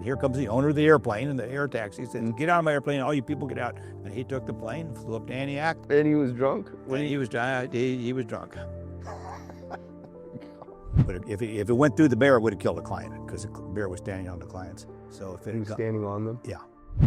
And here comes the owner of the airplane and the air taxi says, get out of my airplane, all you people get out. And he took the plane, flew up to Antioch. And he was drunk? He was drunk. But if it went through the bear, it would have killed the client because the bear was standing on the clients. So if it was standing on them? Yeah.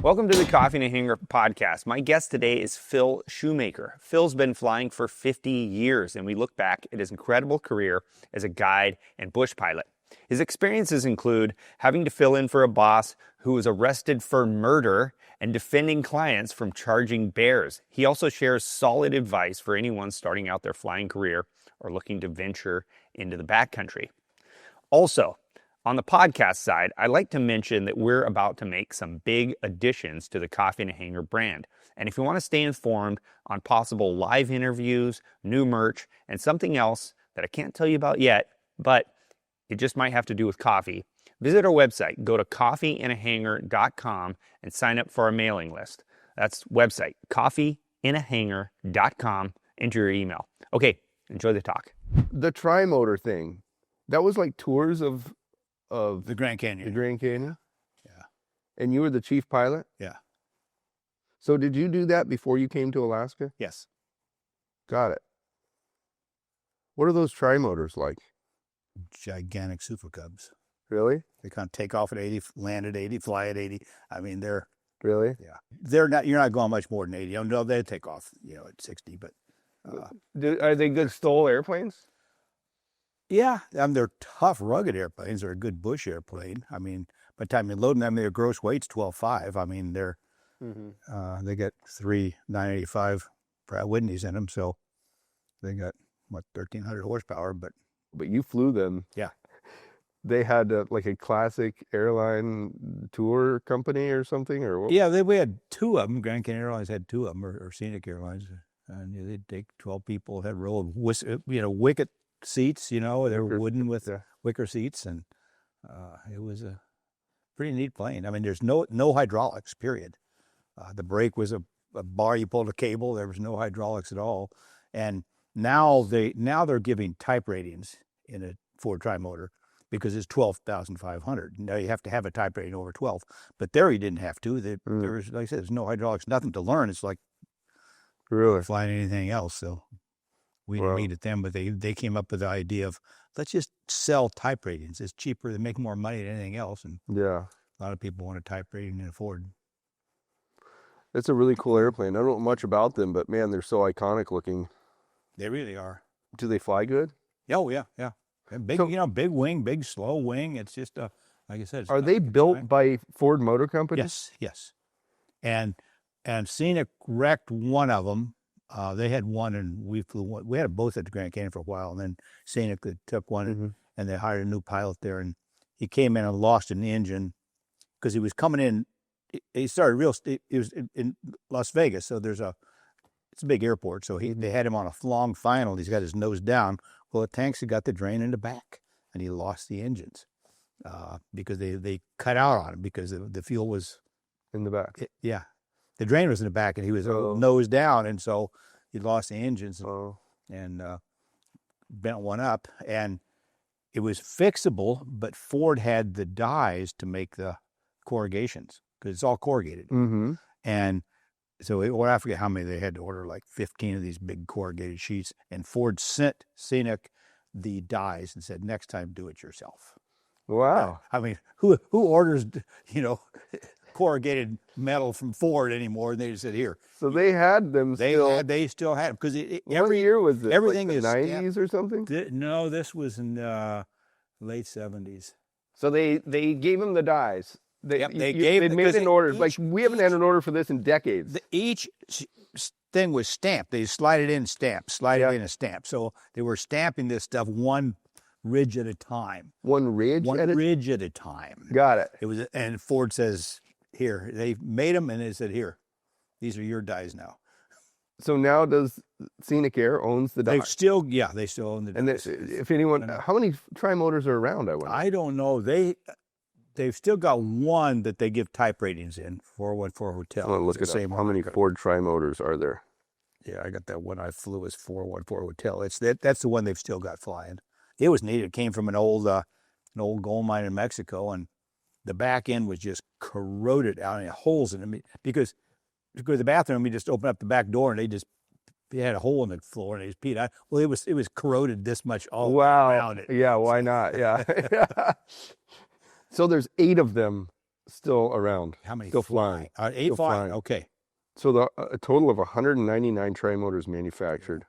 Welcome to the Coffee and a Hangar podcast. My guest today is Phil Shoemaker. Phil's been flying for 50 years, and we look back at his incredible career as a guide and bush pilot. His experiences include having to fill in for a boss who was arrested for murder and defending clients from charging bears. He also shares solid advice for anyone starting out their flying career or looking to venture into the backcountry. Also, on the podcast side, I like to mention that we're about to make some big additions to the Coffee and a Hangar brand. And if you want to stay informed on possible live interviews, new merch, and something else that I can't tell you about yet, but it just might have to do with coffee, visit our website. Go to coffeeinahanger.com and sign up for our mailing list. That's website, coffeeinahanger.com. Enter your email. Okay, enjoy the talk. The tri-motor thing, that was like tours of the Grand Canyon. The Grand Canyon? Yeah. And you were the chief pilot? Yeah. So did you do that before you came to Alaska? Yes. Got it. What are those tri-motors like? Gigantic Super Cubs. Really? They kind of take off at 80, land at 80, fly at 80. I mean, they're... Really? Yeah. They're not. You're not going much more than 80. No, they take off, at 60, but... Are they good STOL airplanes? Yeah, they're tough, rugged airplanes. They're a good bush airplane. I mean, by the time you load them, their gross weight's 12.5. I mean, they're they got 3 985 Pratt Whitneys in them, so they got 1,300 horsepower. But you flew them. Yeah, they had like a classic airline tour company or something, or what? Yeah, we had 2 of them. Grand Canyon Airlines had 2 of them, or Scenic Airlines, and they'd take 12 people, had row of wicket seats, they were wooden with wicker seats, and it was a pretty neat plane. I mean, there's no hydraulics, period. The brake was a bar, you pulled a cable, there was no hydraulics at all. And now they're giving type ratings in a Ford tri-motor because it's 12,500. Now you have to have a type rating over 12, but there you didn't have to. There was, like I said, there's no hydraulics, nothing to learn. It's like really flying anything else. So we didn't meet at them, but they came up with the idea of, let's just sell type ratings. It's cheaper, they make more money than anything else. And yeah, a lot of people want a type rating and afford. It's a really cool airplane. I don't know much about them, but man, they're so iconic looking. They really are. Do they fly good? Oh, yeah. Big, big wing, big slow wing. It's just, like I said. Are they built by Ford Motor Company? Yes. And Scenic wrecked one of them. They had one, and we flew one. We had both at the Grand Canyon for a while, and then Scenic took one, and they hired a new pilot there, and he came in and lost an engine because he was coming in. He started he was in Las Vegas, so it's a big airport, so they had him on a long final. He's got his nose down. Well, the tanks had got the drain in the back, and he lost the engines because they cut out on him because the fuel was in the back. The drain was in the back, and he was nose down, and so he lost the engines and bent one up. And it was fixable, but Ford had the dies to make the corrugations because it's all corrugated. Mm-hmm. And so I forget how many they had to order, like 15 of these big corrugated sheets. And Ford sent Scenic the dies and said, next time, do it yourself. Wow. I mean, who orders, corrugated metal from Ford anymore? And they just said, here. So they had them still. They still had them because every year was it? Everything like the is 90s or something. No, this was in late 70s. So they gave them the dies. They made an order. Like we haven't had an order for this in decades. Each thing was stamped. They slide it in, stamp, slide it in, a stamp. So they were stamping this stuff one ridge at a time. One ridge at a time. Got it. It was, and Ford says, here, they made them, and they said, here, these are your dies now. So now does Scenic Air owns the dies? They still own the dies. And if anyone, how many tri-motors are around, I wonder? I don't know. They've still got one that they give type ratings in, 414 Hotel. I'm going to look at how many Ford tri-motors are there. Yeah, I got that one I flew as 414 Hotel. That's the one they've still got flying. It was neat. It came from an old gold mine in Mexico, and the back end was just corroded out and holes in it because to go to the bathroom, you just open up the back door and they had a hole in the floor and they just peed out. Well, it was corroded this much all around it. Yeah, why not? Yeah. So there's 8 of them still around. How many still flying? 8 still flying. Okay. So a total of 199 trimotors manufactured,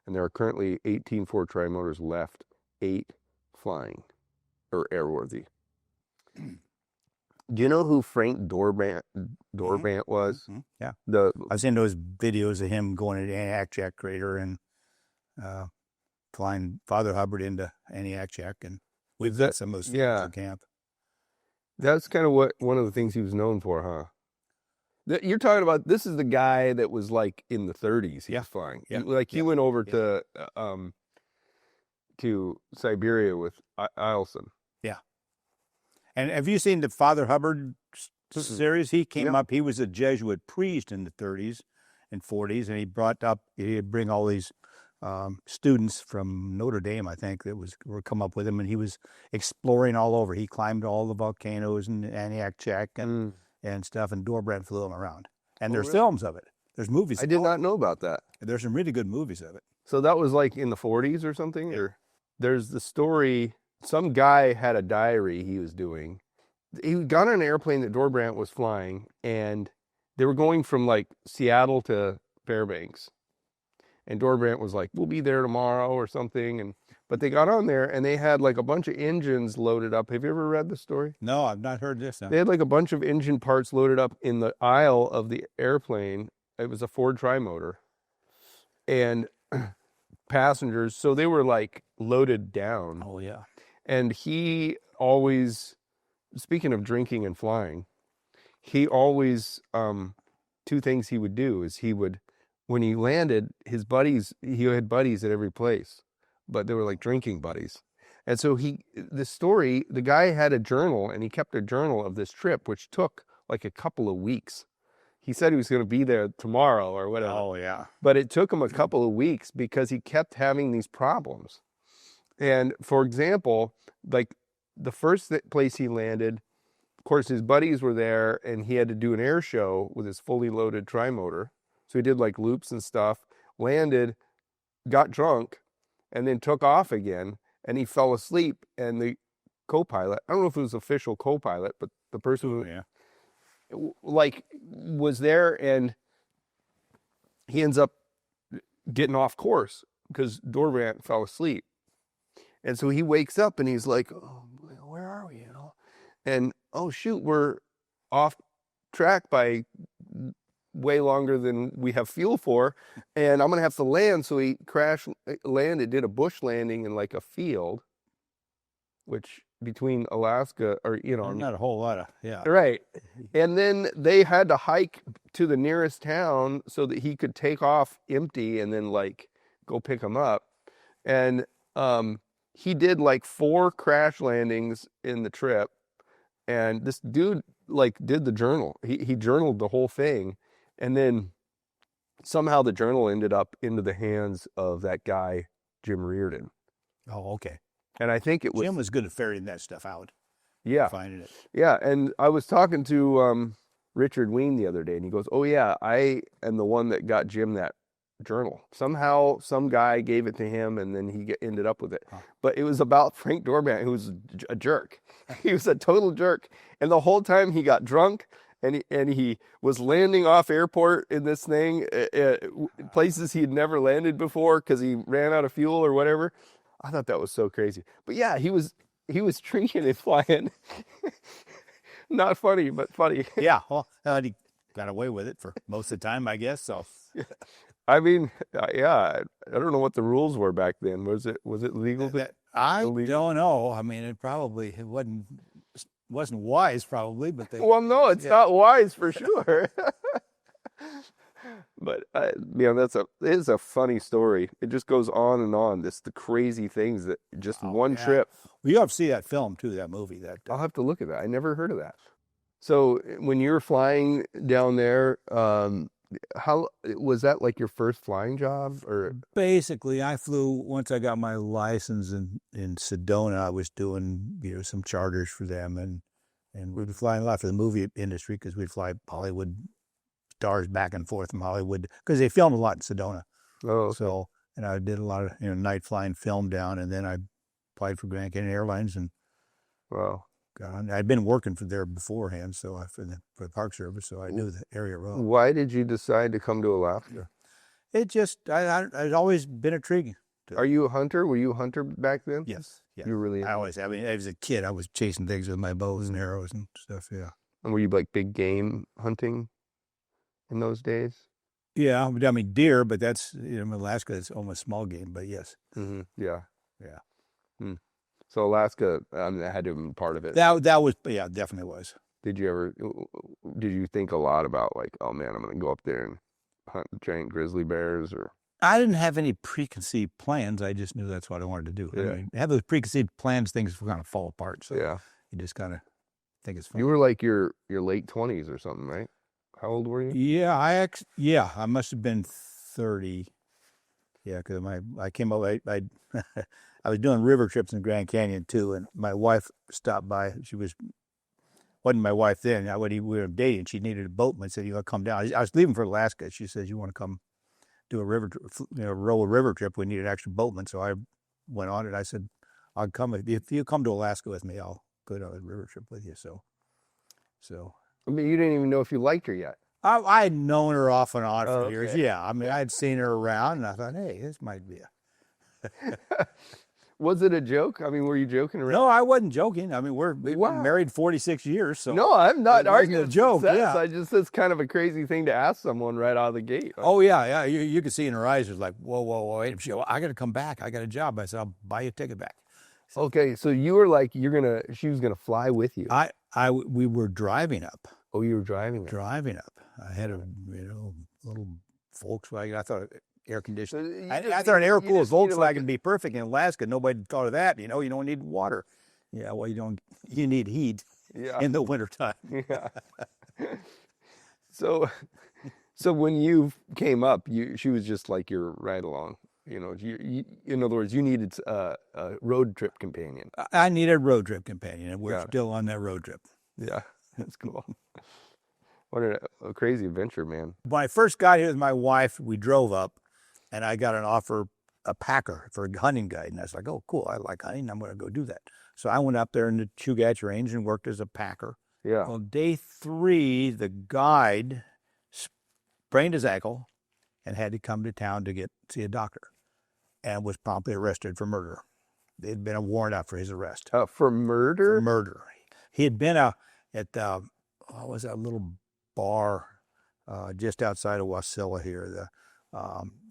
and there are currently 18 Ford trimotors left, 8 flying or airworthy. Do you know who Frank Dorbant was? Mm-hmm. Yeah. I've seen those videos of him going into Aniakchak crater and flying Father Hubbard into Aniakchak, and we've got some of those from camp. That's kind of one of the things he was known for, huh? You're talking about, this is the guy that was like in the 30s. He was flying. Yeah. He went over to Siberia with Alaskan. Yeah. And have you seen the Father Hubbard series? He came up, he was a Jesuit priest in the 30s and 40s, and he'd bring all these students from Notre Dame, I think, were come up with him, and he was exploring all over. He climbed all the volcanoes in Aniakchak and stuff, and Dorbant flew him around. And there's films of it. There's movies. I did not know about that. There's some really good movies of it. So that was like in the 40s or something? Yeah. Or there's the story, some guy had a diary he was doing. He got on an airplane that Dorbant was flying, and they were going from like Seattle to Fairbanks. And Dorbant was like, we'll be there tomorrow or something. But they got on there and they had like a bunch of engines loaded up. Have you ever read the story? No, I've not heard this. No. They had like a bunch of engine parts loaded up in the aisle of the airplane. It was a Ford trimotor. And passengers, so they were like loaded down. Oh, yeah. And he always, speaking of drinking and flying, he always, 2 things he would do is when he landed, his buddies, he had buddies at every place, but they were like drinking buddies. And so the guy had a journal, and he kept a journal of this trip, which took like a couple of weeks. He said he was going to be there tomorrow or whatever. Oh, yeah. But it took him a couple of weeks because he kept having these problems. And for example, like the first place he landed, of course, his buddies were there, and he had to do an air show with his fully loaded trimotor. So he did like loops and stuff, landed, got drunk, and then took off again, and he fell asleep. And the co-pilot, I don't know if it was official co-pilot, but the person was there, and he ends up getting off course because Dorbant fell asleep. And so he wakes up and he's like, oh, where are we? And oh shoot, we're off track by way longer than we have fuel for, and I'm gonna have to land. So he landed, did a bush landing in like a field, which between Alaska or not a whole lot of right. And then they had to hike to the nearest town so that he could take off empty and then like go pick him up. And he did like 4 crash landings in the trip, and this dude like did the journal. He journaled the whole thing. And then somehow the journal ended up into the hands of that guy, Jim Reardon. Oh, okay. And I think Jim was good at ferrying that stuff out. Yeah. Finding it. Yeah. And I was talking to Richard Ween the other day, and he goes, oh, yeah, I am the one that got Jim that journal. Somehow some guy gave it to him, and then he ended up with it. Huh. But it was about Frank Dorbant, who was a jerk. He was a total jerk. And the whole time he got drunk. And he was landing off airport in this thing, places he had never landed before because he ran out of fuel or whatever. I thought that was so crazy. But yeah, he was drinking and flying. Not funny, but funny. Yeah, well, he got away with it for most of the time, I guess. So, I mean, yeah, I don't know what the rules were back then. Was it legal? I don't know. I mean, it wasn't wise, probably, but no, it's not wise for sure. But it is a funny story. It just goes on and on. The crazy things that just one trip. Well, you have to see that film too, that movie. I'll have to look at that. I never heard of that. So when you were flying down there, how was that like your first flying job? Or basically, I flew once I got my license in Sedona. I was doing some charters for them, and And we'd fly a lot for the movie industry because we'd fly Hollywood stars back and forth from Hollywood because they filmed a lot in Sedona. Oh, okay. So, and I did a lot of night flying film down, and then I applied for Grand Canyon Airlines and Wow. got on. I'd been working for there beforehand, so for the Park Service, so I knew the area well. Why did you decide to come to Alaska? It just I'd always been intriguing. Are you a hunter? Were you a hunter back then? Yes. Yeah. You really? I always. I mean, as a kid, I was chasing things with my bows and arrows and stuff. Yeah. And were you like big game hunting in those days? Yeah, I mean deer, but that's Alaska. It's almost small game, but yes. Mm-hmm. Yeah. Yeah. Hmm. So Alaska, that had to have been part of it. That was, yeah, definitely was. Did you think a lot about like, oh man, I'm going to go up there and hunt giant grizzly bears or? I didn't have any preconceived plans. I just knew that's what I wanted to do. Yeah. I mean, have those preconceived plans, things kind of fall apart. So Yeah. you just kind of think it's fun. You were like your late 20s or something, right? How old were you? Yeah, I must have been 30. Yeah, because I came up, I was doing river trips in Grand Canyon too, and my wife stopped by. She wasn't my wife then. We were dating. She needed a boatman. Said, "You want to come down?" I was leaving for Alaska. She says, "You want to come do a row a river trip? We need an extra boatman." So I went on it. I said, "I'll come if you come to Alaska with me. I'll go on a river trip with you." So. I mean, you didn't even know if you liked her yet. I had known her off and on for years. Okay. Yeah, I mean, I'd seen her around, and I thought, hey, this might be a. Was it a joke? I mean, were you joking around? No, I wasn't joking. I mean, we've been Wow. married 46 years, so. No, I'm not it wasn't arguing a joke. success. Yeah. It's kind of a crazy thing to ask someone right out of the gate. Oh yeah. You could see in her eyes, it was like, whoa, wait. She, I got to come back. I got a job. I said, I'll buy you a ticket back. Okay, so you were like, she was gonna fly with you. We were driving up. Oh, you were driving her. Driving up. I had a little Volkswagen. I thought air conditioning. So I thought an air cooled Volkswagen would be perfect in Alaska. Nobody thought of that. You don't need water. Yeah, well, you need heat in the wintertime. Yeah. So when you came up, she was just like your ride along. You, in other words, you needed a road trip companion. I needed a road trip companion, and we're still on that road trip. Yeah, that's cool. What a crazy adventure, man. When I first got here with my wife, we drove up, and I got an offer, a packer for a hunting guide, and I was like, oh, cool, I like hunting, I'm going to go do that. So I went up there in the Chugach Range and worked as a packer. Yeah. Well, day 3, the guide sprained his ankle and had to come to town to see a doctor, and was promptly arrested for murder. There had been a warrant out for his arrest. For murder? For murder. He had been at what was that little bar just outside of Wasilla here.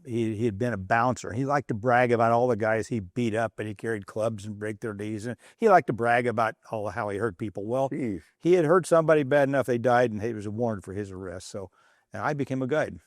He had been a bouncer. He liked to brag about all the guys he beat up, and he carried clubs and break their knees. And he liked to brag about how he hurt people. Well, Jeez. He had hurt somebody bad enough they died, and it was a warrant for his arrest. And I became a guide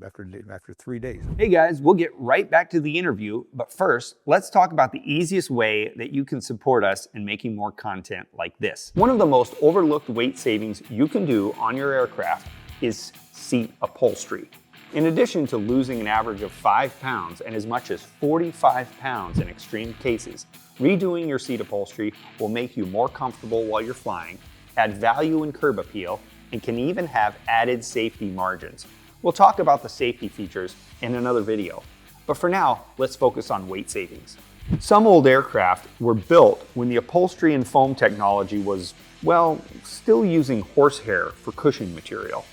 after 3 days. Hey guys, we'll get right back to the interview, but first, let's talk about the easiest way that you can support us in making more content like this. One of the most overlooked weight savings you can do on your aircraft is seat upholstery. In addition to losing an average of 5 pounds and as much as 45 pounds in extreme cases, redoing your seat upholstery will make you more comfortable while you're flying, add value and curb appeal, and can even have added safety margins. We'll talk about the safety features in another video, but for now, let's focus on weight savings. Some old aircraft were built when the upholstery and foam technology was, well, still using horsehair for cushion material.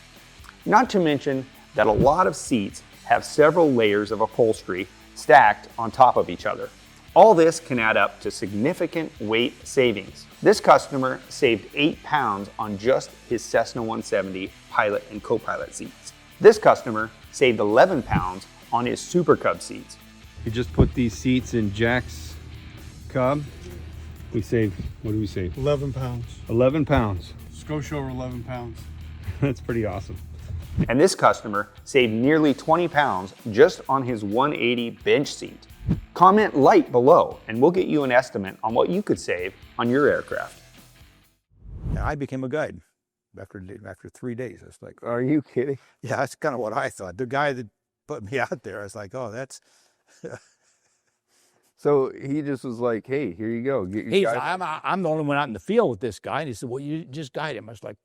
Not to mention that a lot of seats have several layers of upholstery stacked on top of each other. All this can add up to significant weight savings. This customer saved 8 pounds on just his Cessna 170 pilot and co-pilot seats. This customer saved 11 pounds on his Super Cub seats. We just put these seats in Jack's Cub. We saved, what do we save? 11 pounds. 11 pounds. Scotia over 11 pounds. That's pretty awesome. And this customer saved nearly 20 pounds just on his 180 bench seat. Comment light below and we'll get you an estimate on what you could save on your aircraft. And I became a guide after 3 days. I was like, Are you kidding? yeah, that's kind of what I thought. The guy that put me out there, I was like, oh, that's So he just was like, "Hey, here you go." Get your He's, guide. I'm the only one out in the field with this guy. And he said, well, you just guide him. I was like,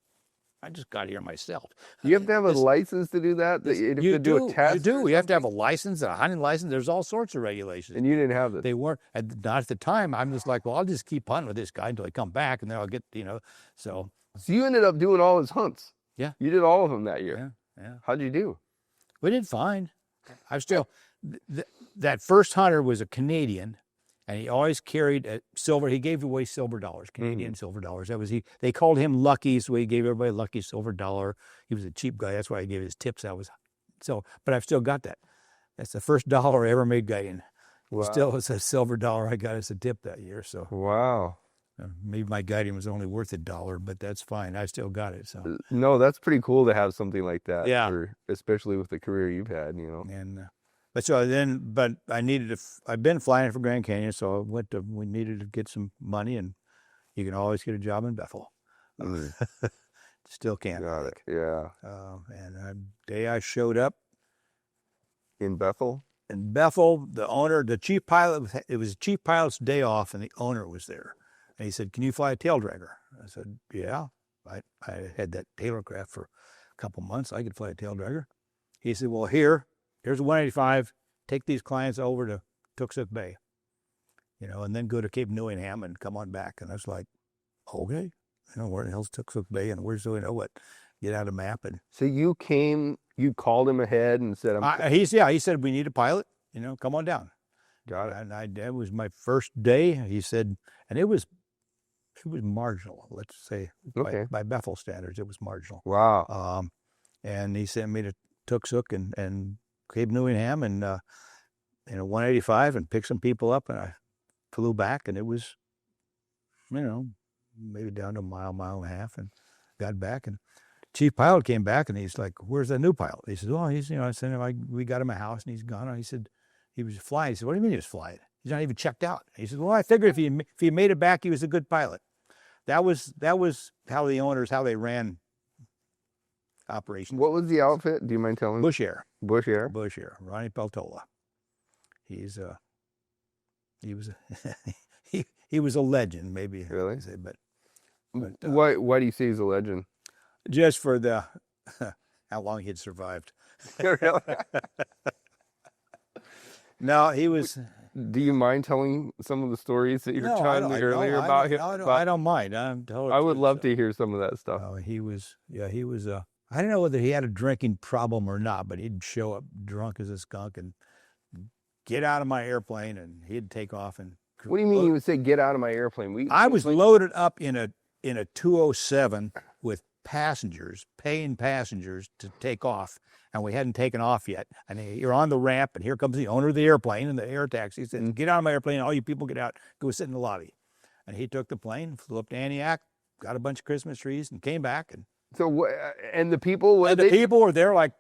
I just got here myself. You have to have a license to do that. You have to do a test. You do. or You have to have a something? license, a hunting license. There's all sorts of regulations. And you didn't have this. They weren't, not at the time. I'm just like, well, I'll just keep hunting with this guy until I come back, and then I'll get, so. So you ended up doing all his hunts. Yeah. You did all of them that year. Yeah. How'd you do? We did fine. I still, that first hunter was a Canadian, and he always carried a silver. He gave away silver dollars, Canadian silver dollars. That was he. They called him Lucky, so he gave everybody a lucky silver dollar. He was a cheap guy. That's why he gave his tips. But I've still got that. That's the first dollar I ever made guiding. Wow. Still, it's a silver dollar I got as a tip that year. So Wow. maybe my guiding was only worth $1, but that's fine. I still got it. So No, that's pretty cool to have something like that. Yeah. Especially with the career you've had, and. But I needed to, I've been flying for Grand Canyon, so we needed to get some money, and you can always get a job in Bethel. Still can't. Got it. Yeah. And the day I showed up In Bethel? in Bethel, the chief pilot, it was the chief pilot's day off, and the owner was there. And he said, can you fly a tail dragger? I said, yeah. I had that tailorcraft for a couple months. I could fly a tail dragger. He said, well, here's a 185. Take these clients over to Tooksuk Bay, and then go to Cape Newingham and come on back. And I was like, okay, where the hell's Tooksuk Bay, and where's what? Get out a map. And So you called him ahead and said, he said, we need a pilot, come on down. Got it. And that was my first day. He said, and it was marginal, let's say, Okay. by Bethel standards, it was marginal. Wow. And he sent me to Tooksuk and Cape Newingham and in a 185 and picked some people up, and I flew back, and it was, maybe down to a mile and a half, and got back, and chief pilot came back, and he's like, where's the new pilot? He said, oh, he's, I said, we got him a house, and he's gone. He said, he was flying. He said, what do you mean he was flying? He's not even checked out. He said, well, I figured if he made it back, he was a good pilot. That was how they ran operations. What was the outfit? Do you mind telling me? Bush Air. Bush Air? Bush Air. Ronnie Peltola. He was a legend, maybe. Really? But Why do you say he's a legend? just for the how long he'd survived. Really? No, he was. Do you mind telling some of the stories that you were No, telling me earlier about him? I don't mind. I would love to hear some of that stuff. Oh, he was. I don't know whether he had a drinking problem or not, but he'd show up drunk as a skunk and get out of my airplane, and he'd take off. And What do you mean you would say, get out of my airplane? I was loaded up in a 207 with paying passengers to take off, and we hadn't taken off yet. And you're on the ramp, and here comes the owner of the airplane and the air taxi. He said, get out of my airplane, all you people get out, go sit in the lobby. And he took the plane, flew up to Antioch, got a bunch of Christmas trees, and came back. And So, and the people, people were there like,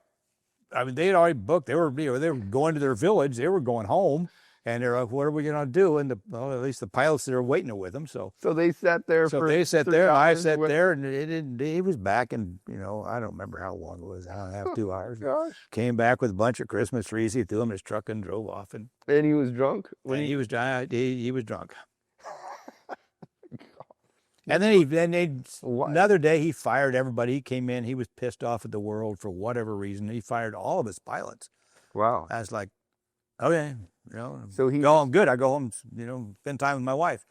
they had already booked. They were going to their village. They were going home. And they're like, what are we going to do? And at least the pilots that are waiting with them. So they sat there they sat there, and I sat there, and he was back, and I don't remember how long it was, hour and a half, 2 hours. Gosh. Came back with a bunch of Christmas trees. He threw them in his truck and drove off. And he was drunk? he was drunk. And then another day he fired everybody. He came in. He was pissed off at the world for whatever reason. He fired all of his pilots. Wow. I was like, okay, So he go home. Good. I go home, spend time with my wife.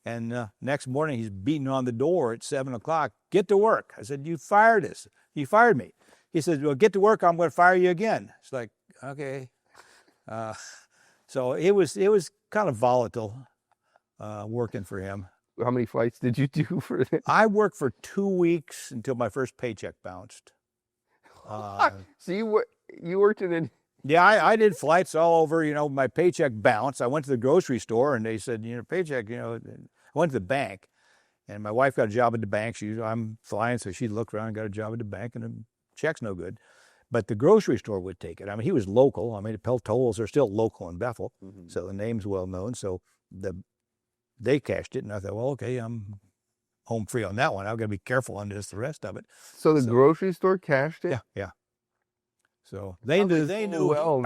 And next morning he's beating on the door at 7:00. Get to work. I said, you fired us. You fired me. He said, well, get to work. I'm going to fire you again. It's like, okay. So it was kind of volatile working for him. How many flights did you do for it? I worked for 2 weeks until my first paycheck bounced. So you worked in an... Yeah, I did flights all over, my paycheck bounced. I went to the grocery store and they said, paycheck, I went to the bank and my wife got a job at the bank. I'm flying, so she looked around and got a job at the bank, and the check's no good. But the grocery store would take it. I mean, he was local. I mean, the Peltolas are still local in Bethel, so the name's well known. So they cashed it, and I thought, well, okay, I'm home free on that one. I've got to be careful on the rest of it. So the grocery store cashed it? Yeah. So they knew. well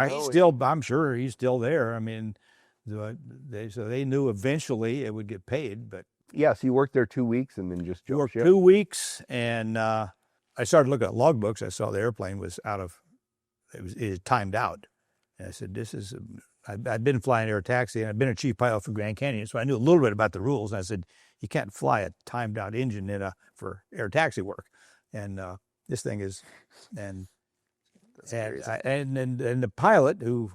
I'm sure he's still there. I mean, So they knew eventually it would get paid, but Yeah, so you worked there 2 weeks and then just you jumped worked ship. 2 weeks, and I started looking at logbooks. I saw the airplane was it had timed out. And I said, I've been flying air taxi, and I've been a chief pilot for Grand Canyon, so I knew a little bit about the rules. And I said, you can't fly a timed out engine for air taxi work. And this thing is, and the pilot, who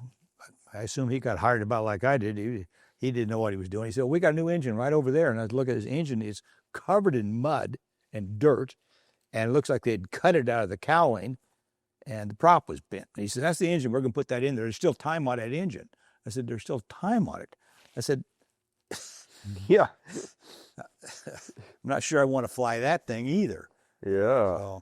I assume he got hired about like I did, he didn't know what he was doing. He said, we got a new engine right over there. And I look at his engine, it's covered in mud and dirt, and it looks like they'd cut it out of the cowling, and the prop was bent. And he said, that's the engine. We're going to put that in there. There's still time on that engine. I said, there's still time on it. I said, Yeah. I'm not sure I want to fly that thing either. Yeah.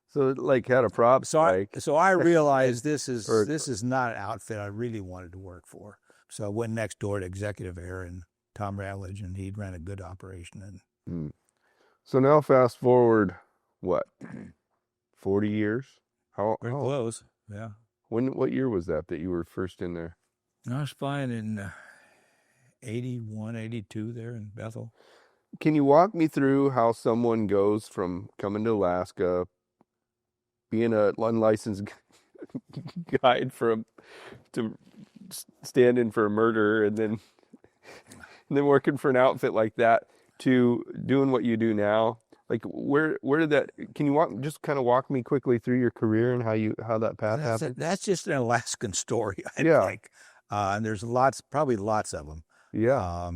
So it like had a prop So spike. so I realized this is not an outfit I really wanted to work for. So I went next door to Executive Air and Tom Rallage, and he ran a good operation. And So now fast forward, what, 40 years? How close, yeah. What year was that you were first in there? I was flying in 81, 82 there in Bethel. Can you walk me through how someone goes from coming to Alaska, being an unlicensed guide to stand in for a murder, and then working for an outfit like that, to doing what you do now? Like where did that? Can you walk me quickly through your career and how that path happened? That's just an Alaskan story, I think. And there's probably lots of them. Yeah.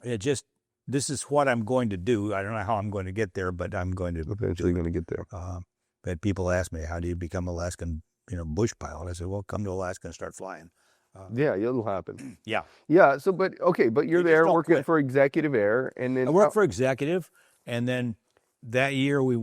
This is what I'm going to do. I don't know how I'm going to get there, but I'm going to Eventually going to get there. But people ask me, how do you become Alaskan, bush pilot? I said, well, come to Alaska and start flying. Yeah, it'll happen. Yeah. Yeah. So, but you're You there just don't working quit. for Executive Air, and then I worked for Executive, and then that year we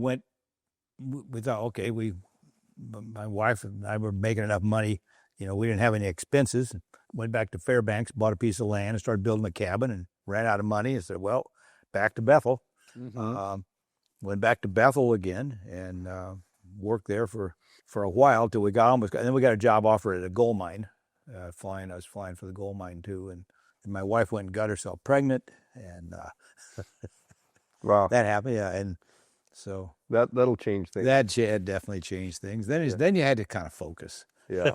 thought, okay, my wife and I were making enough money. We didn't have any expenses. Went back to Fairbanks, bought a piece of land, and started building a cabin, and ran out of money. And said, well, back to Bethel. Went back to Bethel again, and worked there for a while till we got and then we got a job offer at a gold mine. I was flying for the gold mine too, and my wife went and got herself pregnant, and wow, that happened. Yeah, and so that'll change things. that definitely changed things. Then you had to kind of focus. Yeah.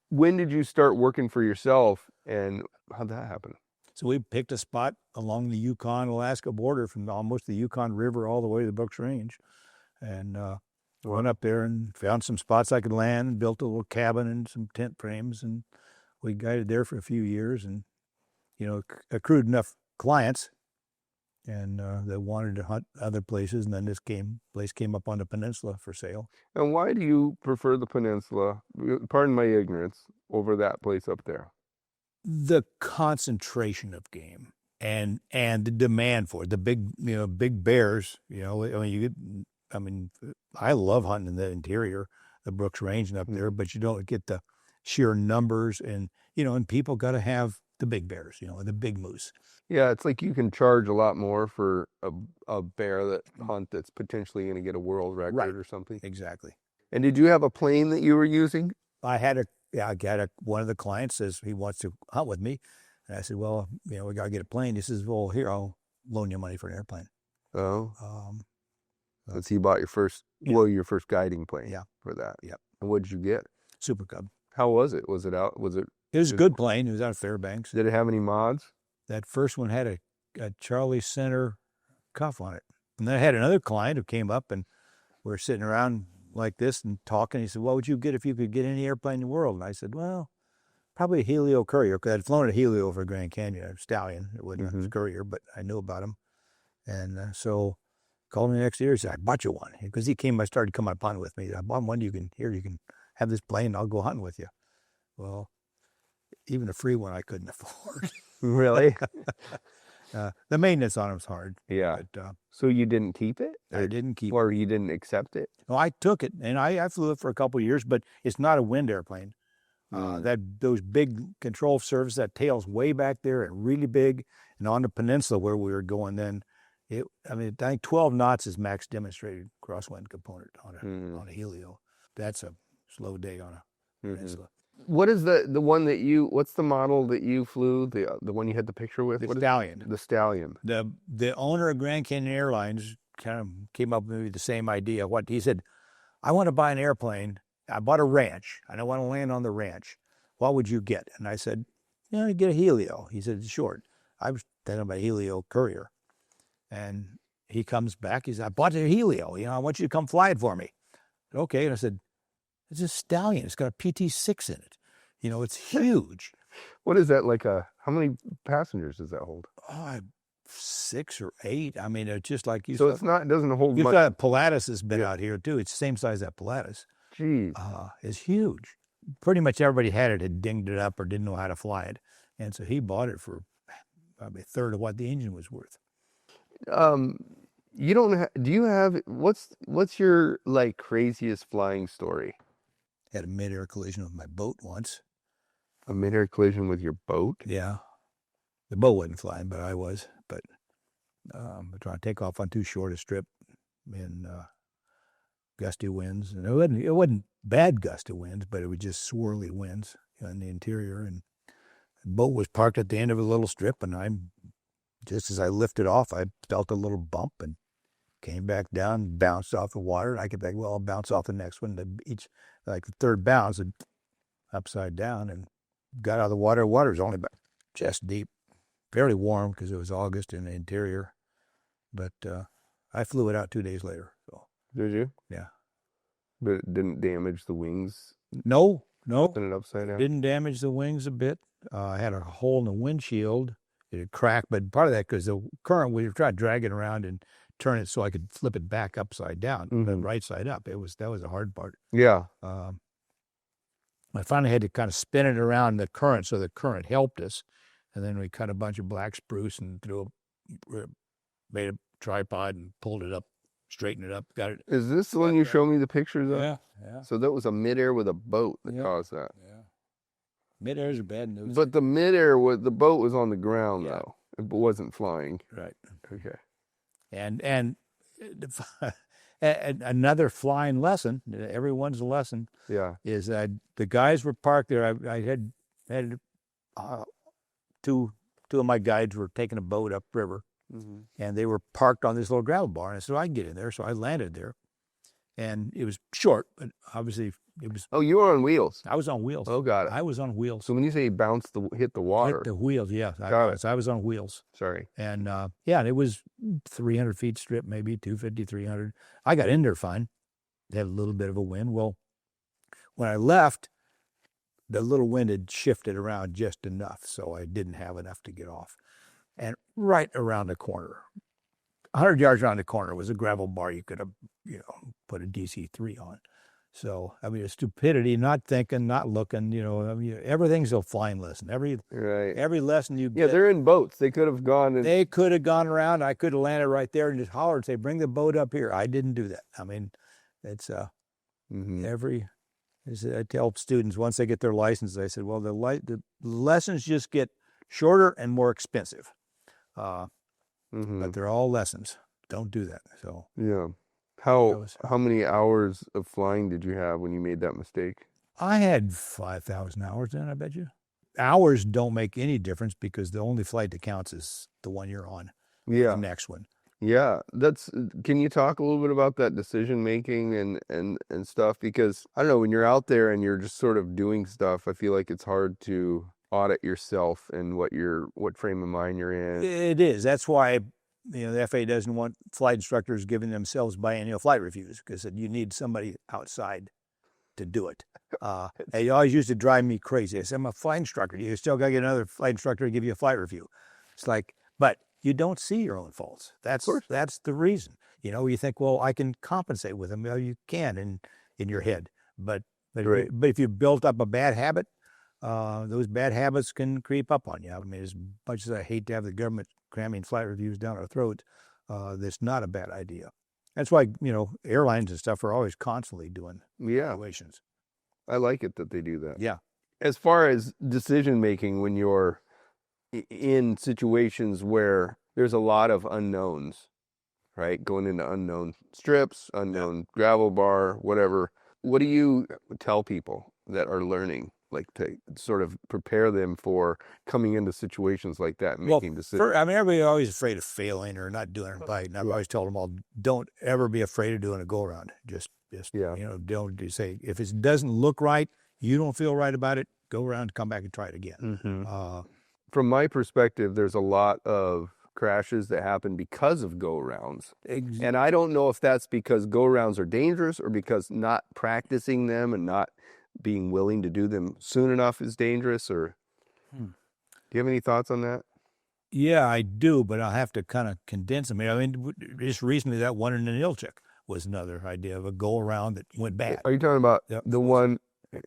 When did you start working for yourself, and how'd that happen? So we picked a spot along the Yukon-Alaska border from almost the Yukon River all the way to the Brooks Range, and went up there and found some spots I could land, and built a little cabin and some tent frames, and we guided there for a few years, and accrued enough clients, and that wanted to hunt other places, and then this place came up on the peninsula for sale. And why do you prefer the peninsula, pardon my ignorance, over that place up there? The concentration of game and the demand for it, the big bears. I love hunting in the interior, the Brooks Range and up there, but you don't get the sheer numbers, and people got to have the big bears, the big moose. Yeah, it's like you can charge a lot more for a bear hunt that's potentially going to get a world record or something. Exactly. And did you have a plane that you were using? I got one of the clients says he wants to hunt with me, and I said, well, we got to get a plane. He says, well, here, I'll loan you money for an airplane. Oh. So he bought your first guiding plane. Yeah. For that. Yep. And what did you get? Super Cub. How was it? Was it It was a good plane. It was out of Fairbanks. Did it have any mods? That first one had a Charlie Center cuff on it. And then I had another client who came up, and we were sitting around like this and talking. He said, what would you get if you could get any airplane in the world? And I said, well, probably a Helio Courier, because I'd flown a Helio for Grand Canyon, a Stallion. It wasn't a Courier, but I knew about him. And so called me the next year. He said, I bought you one. Because I started coming up hunting with me. I bought one. You can have this plane. I'll go hunting with you. Well, even a free one I couldn't afford. Really? The maintenance on them's hard. Yeah. But, so you didn't keep it? I didn't keep it. Or you didn't accept it? No, I took it, and I flew it for a couple of years, but it's not a wind airplane. Those big control surface, that tail's way back there and really big. And on the peninsula where we were going then, I think 12 knots is max demonstrated crosswind component on a Helio. That's a slow day on a peninsula. What is the one that what's the model that you flew? The one you had the picture with? The What is- Stallion. The Stallion. The owner of Grand Canyon Airlines kind of came up with maybe the same idea. What he said, I want to buy an airplane. I bought a ranch. I don't want to land on the ranch. What would you get? And I said, get a Helio. He said, it's short. I was telling him about a Helio Courier. And he comes back. He said, I bought a Helio. I want you to come fly it for me. Okay. And I said, it's a Stallion. It's got a PT6 in it. It's huge. What is that like how many passengers does that hold? 6 or 8. I mean, it's just like you So saw. it doesn't hold You much. saw Pilatus has been out here too. It's the same size as Pilatus. Jeez. It's huge. Pretty much everybody had dinged it up or didn't know how to fly it. And so he bought it for probably a third of what the engine was worth. You don't do you have what's your like craziest flying story? Had a mid-air collision with my boat once. A mid-air collision with your boat? Yeah. The boat wasn't flying, but I was. But trying to take off on too short a strip in gusty winds. And it wasn't bad gusty winds, but it was just swirly winds in the interior. And the boat was parked at the end of a little strip, and just as I lifted off, I felt a little bump and came back down, bounced off the water. And I could think, well, I'll bounce off the next one. The third bounce, and upside down, and got out of the water. Water was only about chest deep, fairly warm because it was August in the interior. But I flew it out 2 days later. So Did you? yeah. But it didn't damage the wings? No. Putting it upside down? Didn't damage the wings a bit. I had a hole in the windshield. It had cracked, but part of that because the current, we were trying to drag it around and turn it so I could flip it back upside down, the right side up. That was the hard part. Yeah. I finally had to kind of spin it around the current, so the current helped us. And then we cut a bunch of black spruce and made a tripod and pulled it up, straightened it up, got it. Is this the one you showed me the pictures of? Yeah. So that was a midair with a boat that Yeah. caused that. Yeah. Mid-airs are bad news. But the midair the boat was on the ground Yeah. though. It wasn't flying. Right. Okay. And another flying lesson, everyone's lesson, Yeah. is that the guys were parked there. I had two of my guides were taking a boat upriver, and they were parked on this little gravel bar. And I said, I can get in there. So I landed there. And it was short, but obviously it was. Oh, you were on wheels. I was on wheels. Oh, got it. I was on wheels. So when you say hit the water. Hit the wheels, yeah. I was on wheels. Sorry. And and it was 300 feet strip, maybe 250, 300. I got in there fine. Had a little bit of a wind. Well, when I left, the little wind had shifted around just enough, so I didn't have enough to get off. And right around the corner, 100 yards around the corner, was a gravel bar you could have, put a DC-3 on. So, I mean, it's stupidity, not thinking, not looking, everyth's a flying lesson. Every lesson you get. Yeah, they're in boats. They could have gone. They could have gone around. I could have landed right there and just hollered and say, bring the boat up here. I didn't do that. I mean, it's I tell students once they get their license, I said, well, the lessons just get shorter and more expensive. But they're all lessons. Don't do that. So yeah. How many hours of flying did you have when you made that mistake? I had 5,000 hours in, I bet you. Hours don't make any difference because the only flight that counts is the one you're on. Yeah. The next one. Yeah. Can you talk a little bit about that decision making and stuff? Because I don't know, when you're out there and you're just sort of doing stuff, I feel like it's hard to audit yourself and what frame of mind you're in. It is. That's why the FAA doesn't want flight instructors giving themselves biennial flight reviews, because you need somebody outside to do it. It always used to drive me crazy. I said, I'm a flight instructor. You still got to get another flight instructor to give you a flight review. It's like, but you don't see your own faults. That's the reason. You think, well, I can compensate with them. Well, you can in your head. But if you built up a bad habit, those bad habits can creep up on you. I mean, as much as I hate to have the government cramming flight reviews down our throats, that's not a bad idea. That's why, airlines and stuff are always constantly doing evaluations. I like it that they do that. Yeah. As far as decision making, when you're in situations where there's a lot of unknowns, right? Going into unknown strips, unknown gravel bar, whatever. What do you tell people that are learning like to sort of prepare them for coming into situations like that and making decisions? I mean, everybody's always afraid of failing or not doing it right. And I've always told them all, don't ever be afraid of doing a go around. Just Yeah. you know, don't say if it doesn't look right, you don't feel right about it, go around, come back and try it again. Mm-hmm. From my perspective, there's a lot of crashes that happen because of go-arounds. And I don't know if that's because go-arounds are dangerous or because not practicing them and not being willing to do them soon enough is dangerous, or do you have any thoughts on that? Yeah, I do, but I'll have to kind of condense them. I mean, just recently that one in Nilchik was another idea of a go-around that went bad. Are you talking about the one?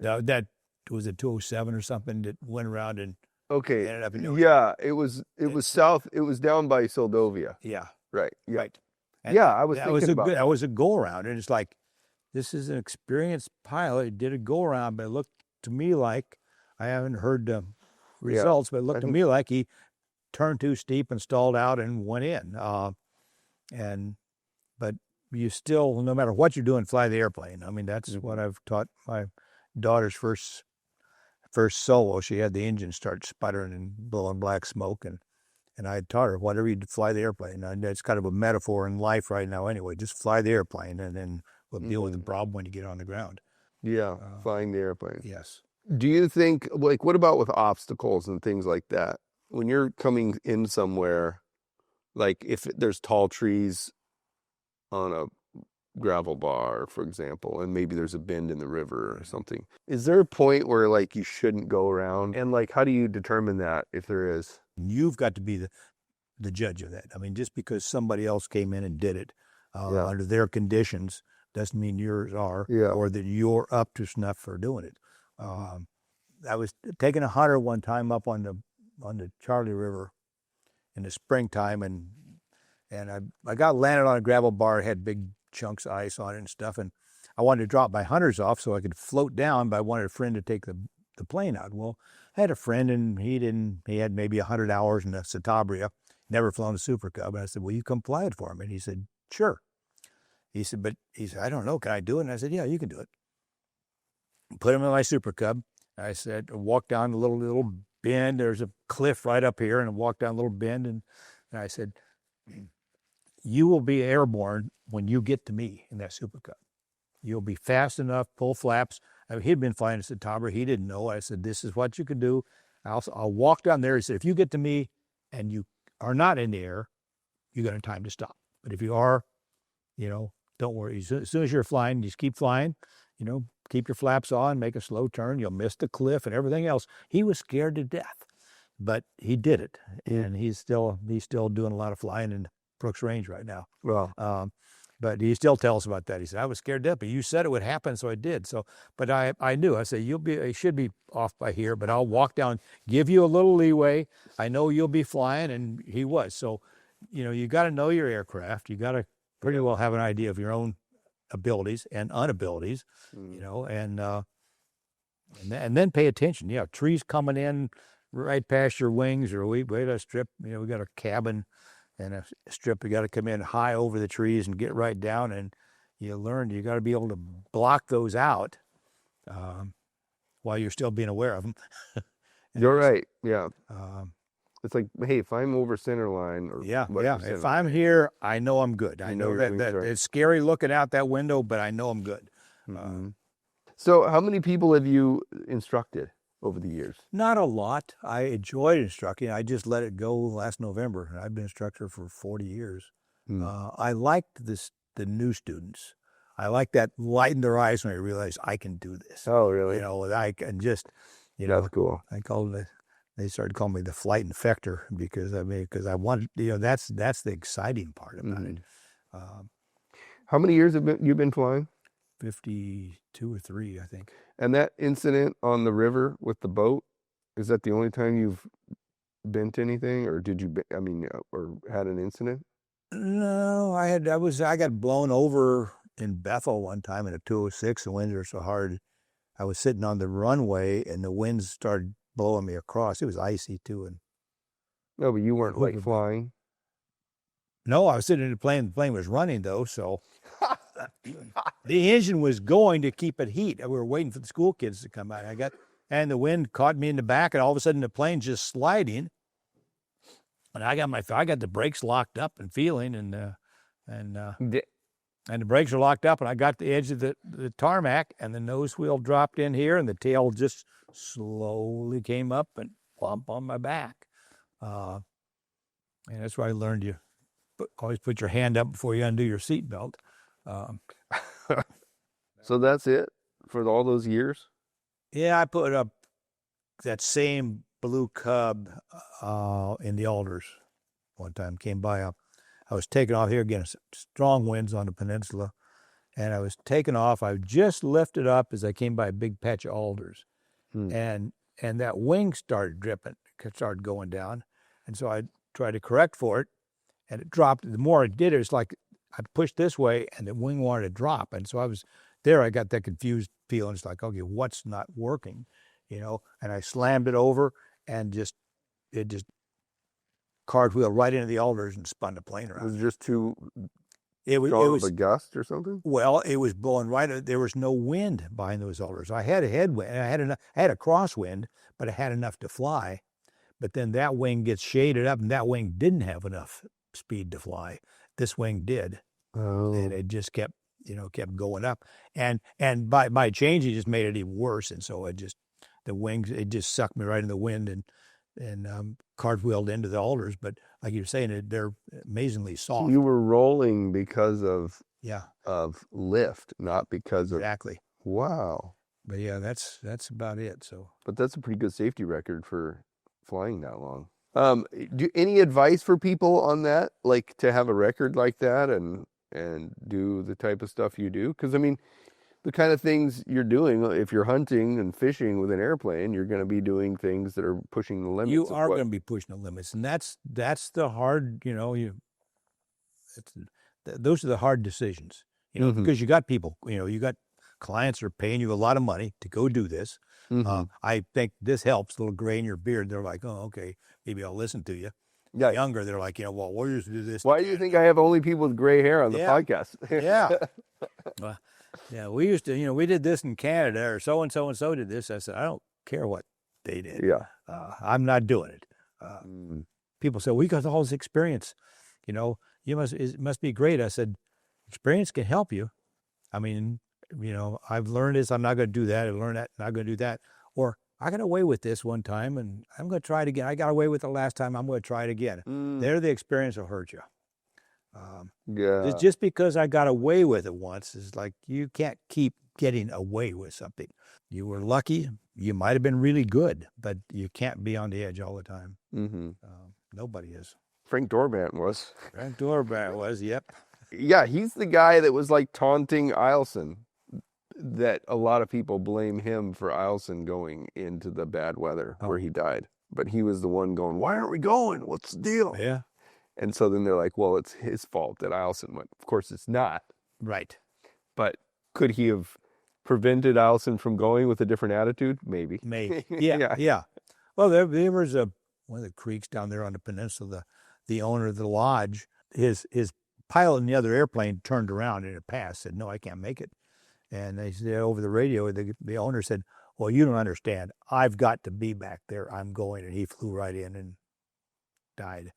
That was a 207 or something that went around and Okay. ended up in Yeah, it was south. It was down by Soldovia. Yeah. Right. Yeah. Right. And yeah, I was thinking about that was a go around, and it's like, this is an experienced pilot. He did a go around, but it looked to me like, I haven't heard the results, but it looked to me like he turned too steep and stalled out and went in. But you still, no matter what you're doing, fly the airplane. I mean, that's what I've taught my daughter's first solo. She had the engine start sputtering and blowing black smoke, and I had taught her, whatever you fly the airplane. And it's kind of a metaphor in life right now anyway. Just fly the airplane, and then we'll deal with the problem when you get on the ground. Yeah, flying the airplane. Yes. Do you think, like, what about with obstacles and things like that? When you're coming in somewhere, like if there's tall trees on a gravel bar, for example, and maybe there's a bend in the river or something, is there a point where like you shouldn't go around? And like, how do you determine that if there is? You've got to be the judge of that. I mean, just because somebody else came in and did it under their conditions doesn't mean yours are, or that you're up to snuff for doing it. I was taking a hunter one time up on the Charlie River in the springtime, and I got landed on a gravel bar. It had big chunks of ice on it and stuff, and I wanted to drop my hunters off so I could float down, but I wanted a friend to take the plane out. Well, I had a friend, and he had maybe 100 hours in a Citabria, never flown a Super Cub. And I said, will you come fly it for me? And he said, sure. He said, I don't know, can I do it? And I said, yeah, you can do it. Put him in my Super Cub. I said, walk down a little bend. There's a cliff right up here, and I walked down a little bend, and I said, you will be airborne when you get to me in that Super Cub. You'll be fast enough, pull flaps. I mean, he'd been flying a Citabria. He didn't know. I said, this is what you can do. I'll walk down there. He said, if you get to me and you are not in the air, you're going to have time to stop. But if you are, don't worry. As soon as you're flying, just keep flying, keep your flaps on, make a slow turn. You'll miss the cliff and everything else. He was scared to death, but he did it. And he's still doing a lot of flying in Brooks Range right now. Well, but he still tells about that. He said, I was scared to death, but you said it would happen, so I did. So, but I knew. I said, you should be off by here, but I'll walk down, give you a little leeway. I know you'll be flying, and he was. So, you got to know your aircraft. You got to pretty well have an idea of your own abilities and inabilities, and then pay attention. Yeah, trees coming in right past your wings, or we got a strip. We got a cabin and a strip. You got to come in high over the trees and get right down, and you got to be able to block those out while you're still being aware of them. You're right. Yeah. It's like, hey, if I'm over center line, or if I'm here, I know I'm good. I know that it's scary looking out that window, but I know I'm good. Mm-hmm. So how many people have you instructed over the years? Not a lot. I enjoyed instructing. I just let it go last November. I've been instructor for 40 years. I liked the new students. I like that light in their eyes when they realize I can do this. Oh, really? I can just, That's cool. They started calling me the flight infector because I wanted, that's the exciting part about it. How many years have you been flying? 52 or 3, I think. And that incident on the river with the boat, is that the only time you've been to anything, or or had an incident? No, I got blown over in Bethel one time in a 206. The winds were so hard. I was sitting on the runway, and the winds started blowing me across. It was icy too, and no, but you weren't like flying. No, I was sitting in the plane. The plane was running though, so the engine was going to keep it heat. We were waiting for the school kids to come out. and the wind caught me in the back, and all of a sudden the plane's just sliding, and I got the brakes locked up and feeling, and the brakes are locked up, and I got the edge of the tarmac, and the nose wheel dropped in here, and the tail just slowly came up and plump on my back. And that's why I learned you always put your hand up before you undo your seatbelt. So that's it for all those years? Yeah, I put up that same blue Cub in the alders one time. Came by I was taking off here again, strong winds on the peninsula, and I was taking off. I just lifted up as I came by a big patch of alders, and that wing started dripping, started going down, and so I tried to correct for it, and it dropped. The more I did it, it's like I pushed this way, and the wing wanted to drop, and so I was there. I got that confused feeling. It's like, okay, what's not working, And I slammed it over, and it just cartwheeled right into the alders and spun the plane around. Was it just too It was a gust or something? Well, it was blowing right. There was no wind behind those alders. I had a headwind. I had a crosswind, but I had enough to fly. But then that wing gets shaded up, and that wing didn't have enough speed to fly. This wing did, and it just kept going up. And by changing, it just made it even worse. And so the wings, it just sucked me right in the wind and cartwheeled into the alders. But like you were saying, they're amazingly soft. You were rolling because of lift, not because of exactly. Wow. But yeah, that's about it. So, but that's a pretty good safety record for flying that long. Any advice for people on that, like to have a record like that and do the type of stuff you do? Because I mean, the kind of things you're doing, if you're hunting and fishing with an airplane, you're going to be doing things that are pushing the limits. You are going to be pushing the limits, and that's the hard, those are the hard decisions, because you got people, you got clients that are paying you a lot of money to go do this. I think this helps. A little gray in your beard, they're like, oh, okay, maybe I'll listen to you. Yeah. Younger, they're like, well, we'll just do this. Why do you think I have only people with gray hair on the podcast? Yeah. Yeah, we used to, we did this in Canada, or so and so did this. I said, I don't care what they did. Yeah. I'm not doing it. People say, we got all this experience. It must be great. I said, experience can help you. I mean, I've learned this. I'm not going to do that. I learned that. Not going to do that. Or I got away with this one time, and I'm going to try it again. I got away with it last time. I'm going to try it again. There, the experience will hurt you. Just because I got away with it once is like, you can't keep getting away with something. You were lucky. You might have been really good, but you can't be on the edge all the time. Nobody is. Frank Dorbant was. Frank Dorbant was, yep. Yeah, he's the guy that was like taunting Eielson, that a lot of people blame him for Eielson going into the bad weather where he died. But he was the one going, why aren't we going? What's the deal? Yeah. And so then they're like, well, it's his fault that Eielson went. Of course, it's not. Right. But could he have prevented Eielson from going with a different attitude? Maybe. Maybe. Yeah. Well, there was one of the creeks down there on the peninsula. The owner of the lodge, his pilot in the other airplane turned around and it passed. Said, no, I can't make it. And they said over the radio, the owner said, well, you don't understand. I've got to be back there. I'm going. And he flew right in and died.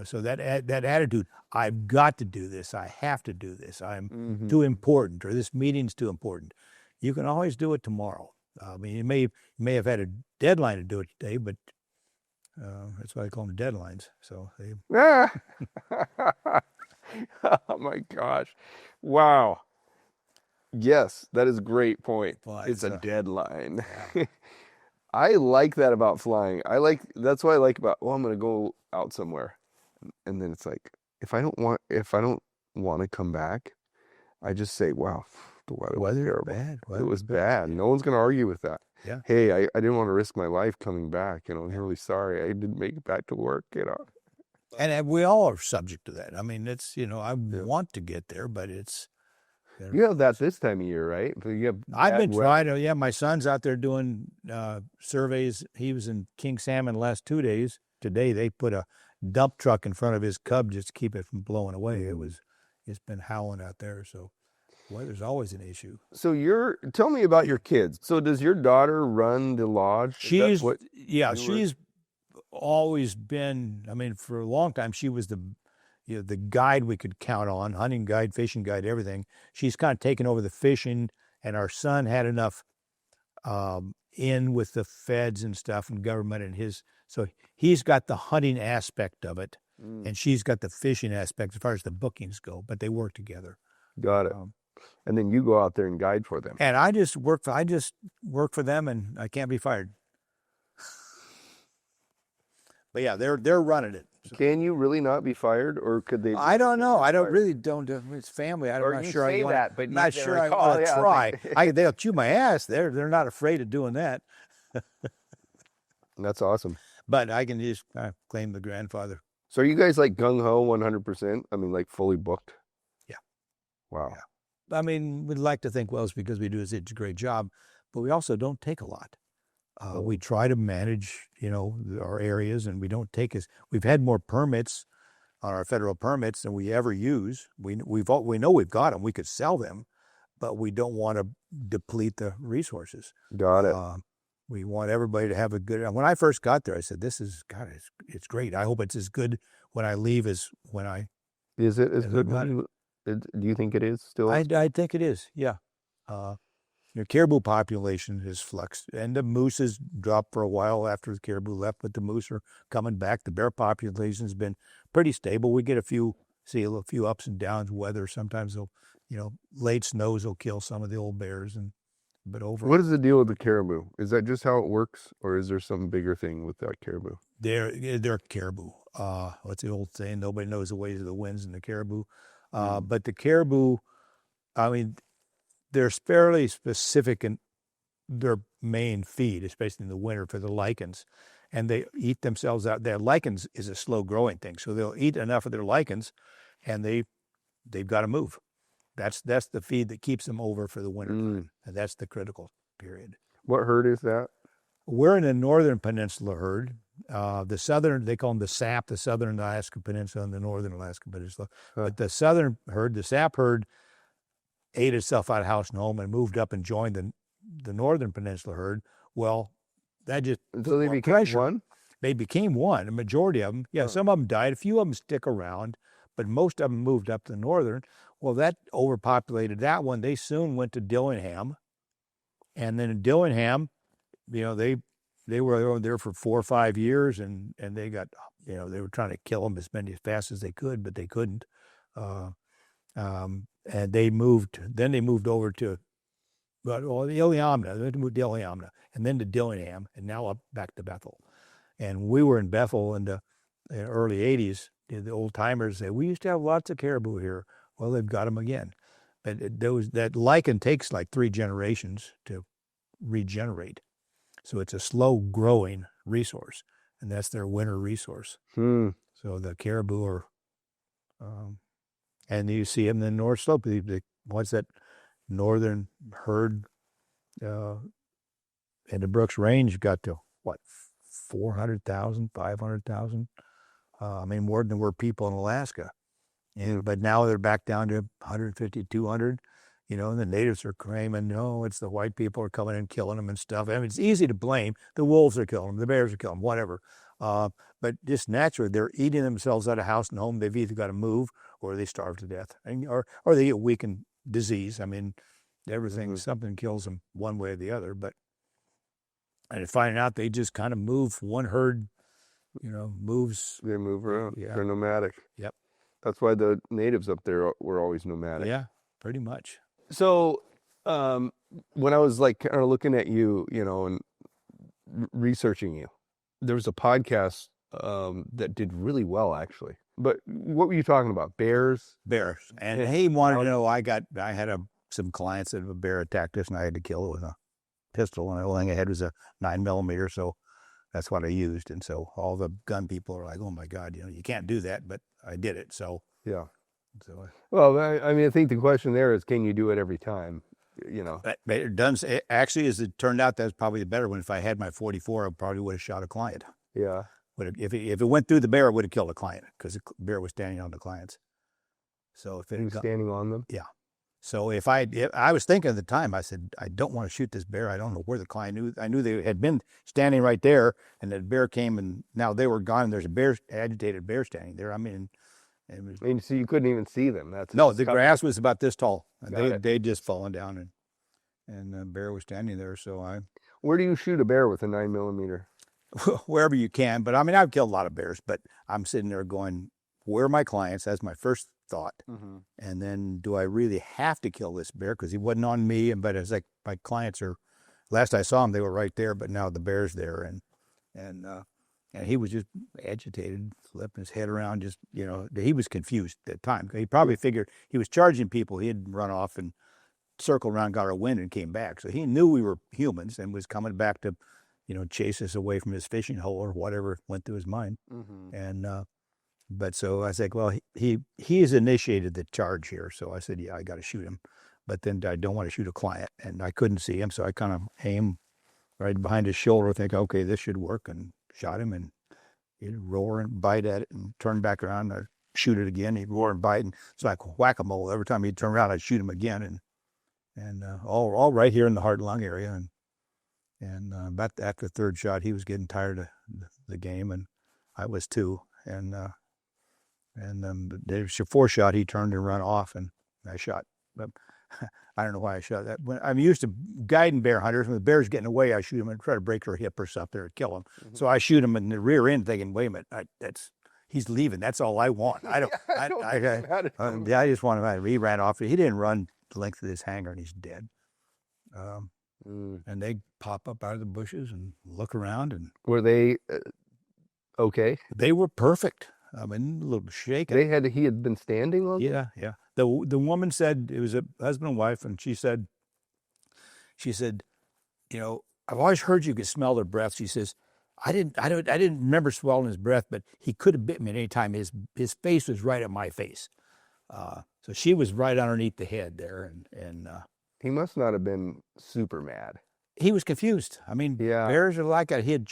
So that attitude, I've got to do this. I have to do this. I'm too important, or this meeting's too important. You can always do it tomorrow. I mean, you may have had a deadline to do it today, but that's why I call them deadlines. So oh my gosh. Wow. Yes, that is a great point. It's a deadline. Yeah. I like that about flying. That's what I like about, I'm going to go out somewhere. And then it's like, if I don't want to come back, I just say, wow, the weather was terrible. Bad. It was bad. No one's going to argue with that. Yeah. Hey, I didn't want to risk my life coming back. I'm really sorry. I didn't make it back to work, And we all are subject to that. I mean, it's, I want to get there, but it's. You have that this time of year, right? I've been trying to. Yeah, my son's out there doing surveys. He was in King Salmon the last 2 days. Today they put a dump truck in front of his Cub just to keep it from blowing away. It's been howling out there, so Weather's always an issue. So tell me about your kids. So does your daughter run the lodge? She's always been. I mean, for a long time, she was the guide we could count on, hunting guide, fishing guide, everything. She's kind of taken over the fishing, and our son had enough in with the feds and stuff and government so he's got the hunting aspect of it, and she's got the fishing aspect as far as the bookings go. But they work together. Got it. And then you go out there and guide for them. And I just work for them, and I can't be fired. But yeah, they're running it. So. Can you really not be fired, or could they? I don't know. I don't. It's family. I'm not sure. Say that, but not sure I want to try. They'll chew my ass. They're not afraid of doing that. That's awesome. But I can just claim the grandfather. So are you guys like gung ho 100%? I mean, like fully booked? Yeah. Wow. Yeah. I mean, we'd like to think, well, it's because we do such a great job, but we also don't take a lot. We try to manage, our areas, and we don't take we've had more permits on our federal permits than we ever use. We know we've got them. We could sell them, but we don't want to deplete the resources. Got it. We want everybody to have a good. When I first got there, I said, "This is it's great. I hope it's as good when I leave as when I." Is it as good? Do you think it is still? I think it is. Yeah. Your caribou population is fluxed, and the moose has dropped for a while after the caribou left, but the moose are coming back. The bear population has been pretty stable. We get a few ups and downs. Weather sometimes late snows will kill some of the old bears, but overall. What is the deal with the caribou? Is that just how it works, or is there some bigger thing with that caribou? They're caribou. What's the old saying? Nobody knows the ways of the winds and the caribou. But the caribou, I mean, they're fairly specific in their main feed, especially in the winter for the lichens, and they eat themselves out. Their lichens is a slow growing thing, so they'll eat enough of their lichens, and they've got to move. That's the feed that keeps them over for the winter time, and that's the critical period. What herd is that? We're in the northern peninsula herd. The southern, they call them the SAP, the southern Alaska Peninsula and the northern Alaska Peninsula. But the southern herd, the SAP herd, ate itself out of house and home and moved up and joined the northern peninsula herd. Well, that just so they became one. They became one. A majority of them, some of them died. A few of them stick around, but most of them moved up to the northern. Well, that overpopulated that one. They soon went to Dillingham, and then in Dillingham, they were there for 4 or 5 years, and they got they were trying to kill them as fast as they could, but they couldn't. And they moved over to, the Iliamna. They moved to Iliamna, and then to Dillingham, and now up back to Bethel. And we were in Bethel in the early 80s. The old timers say, we used to have lots of caribou here. Well, they've got them again. But that lichen takes like 3 generations to regenerate. So it's a slow growing resource, and that's their winter resource. So the caribou are, and you see them in the North Slope. What's that northern herd in the Brooks Range got to, 400,000, 500,000? I mean, more than there were people in Alaska. But now they're back down to 150, 200. And the natives are claiming, no, it's the white people are coming and killing them and stuff. I mean, it's easy to blame. The wolves are killing them, the bears are killing them, whatever. But just naturally, they're eating themselves out of house and home. They've either got to move or they starve to death, or they get weak in disease. I mean, everything, something kills them one way or the other. And finding out they just kind of move. One herd, moves. They move around. Yeah. They're nomadic. Yep. That's why the natives up there were always nomadic. Yeah, pretty much. So when I was like kind of looking at you, and researching you, there was a podcast that did really well, actually. But what were you talking about? Bears? Bears. And he wanted to know, I had some clients that a bear attacked us, and I had to kill it with a pistol, and the only thing I had was a 9mm, so that's what I used. And so all the gun people are like, oh my God, you can't do that, but I did it. So yeah. So well, I mean, I think the question there is, can you do it every time? It does. Actually, as it turned out, that's probably the better one. If I had my .44, I probably would have shot a client. Yeah. If it went through the bear, it would have killed a client because the bear was standing on the clients. So if it was standing on them? Yeah. So if I was thinking at the time, I said, I don't want to shoot this bear. I don't know where the client I knew they had been standing right there, and the bear came, and now they were gone. And there's a agitated bear standing there. I mean, it was, I mean, so you couldn't even see them. no, the grass was about this tall, and Got it. they'd just fallen down, and the bear was standing there. So Where do you shoot a bear with a 9mm? wherever you can. But I mean, I've killed a lot of bears, but I'm sitting there going, where are my clients? That's my first thought. Mm-hmm. And then, do I really have to kill this bear? Because he wasn't on me. But it's like my clients are. Last I saw him, they were right there. But now the bear's there, and he was just agitated, flipping his head around. Just he was confused at the time. He probably figured he was charging people. He had run off and circled around, got our wind, and came back. So he knew we were humans and was coming back to, chase us away from his fishing hole or whatever went through his mind. Mm-hmm. And but so I said, well, he has initiated the charge here. So I said, yeah, I got to shoot him. But then I don't want to shoot a client, and I couldn't see him, so I kind of aim right behind his shoulder, think, okay, this should work, and shot him, and he'd roar and bite at it, and turn back around, and I'd shoot it again. He'd roar and bite, and it's like whack-a-mole. Every time he'd turn around, I'd shoot him again, and all right here in the heart and lung area, and about after the third shot, he was getting tired of the game, and I was too, and there's your fourth shot, he turned and ran off, and I shot. But I don't know why I shot that. When I'm used to guiding bear hunters, when the bear's getting away, I shoot him and try to break their hip or something or kill him. Mm-hmm. So I shoot him in the rear end, thinking, "Wait a minute, he's leaving. That's all I want. I don't. I just want him. He ran off. He didn't run the length of this hangar, and he's dead. And they pop up out of the bushes and look around, and Were they okay? they were perfect. I mean, a little shaken. He had been standing long? Yeah. The woman said, it was a husband and wife, and she said, I've always heard you could smell their breath. She says, I didn't remember smelling his breath, but he could have bit me at any time. His face was right at my face. So she was right underneath the head there, and He must not have been super mad. he was confused. I mean, Yeah. bears are like that. He had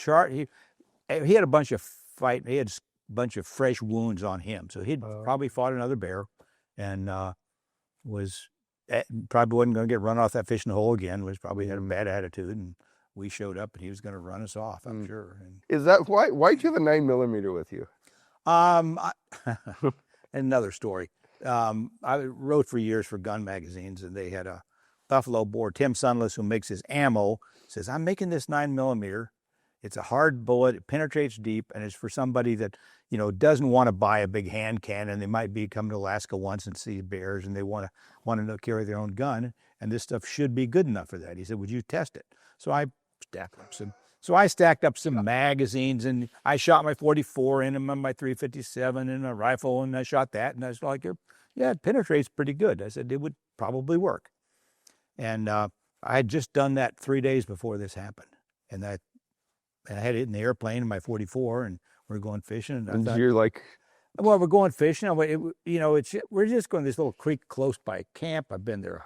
a bunch of fight. He had a bunch of fresh wounds on him, so he'd probably fought another bear, and probably wasn't going to get run off that fishing hole again. Was probably had a bad attitude, and we showed up, and he was going to run us off, I'm sure. And, Is that why'd you have a 9mm with you? another story. I wrote for years for gun magazines, and they had a Buffalo Boar, Tim Sunless, who makes his ammo, says, I'm making this 9mm. It's a hard bullet, it penetrates deep, and it's for somebody that, doesn't want to buy a big hand cannon. They might be coming to Alaska once and see bears, and they want to carry their own gun, and this stuff should be good enough for that. He said, would you test it? So I stacked up some magazines, and I shot my 44 in them, and my 357 in a rifle, and I shot that, and I was like, yeah, it penetrates pretty good. I said, it would probably work. And I had just done that 3 days before this happened, and I had it in the airplane in my 44, and we're going fishing. And You're like, well, we're going fishing. We're just going to this little creek close by camp. I've been there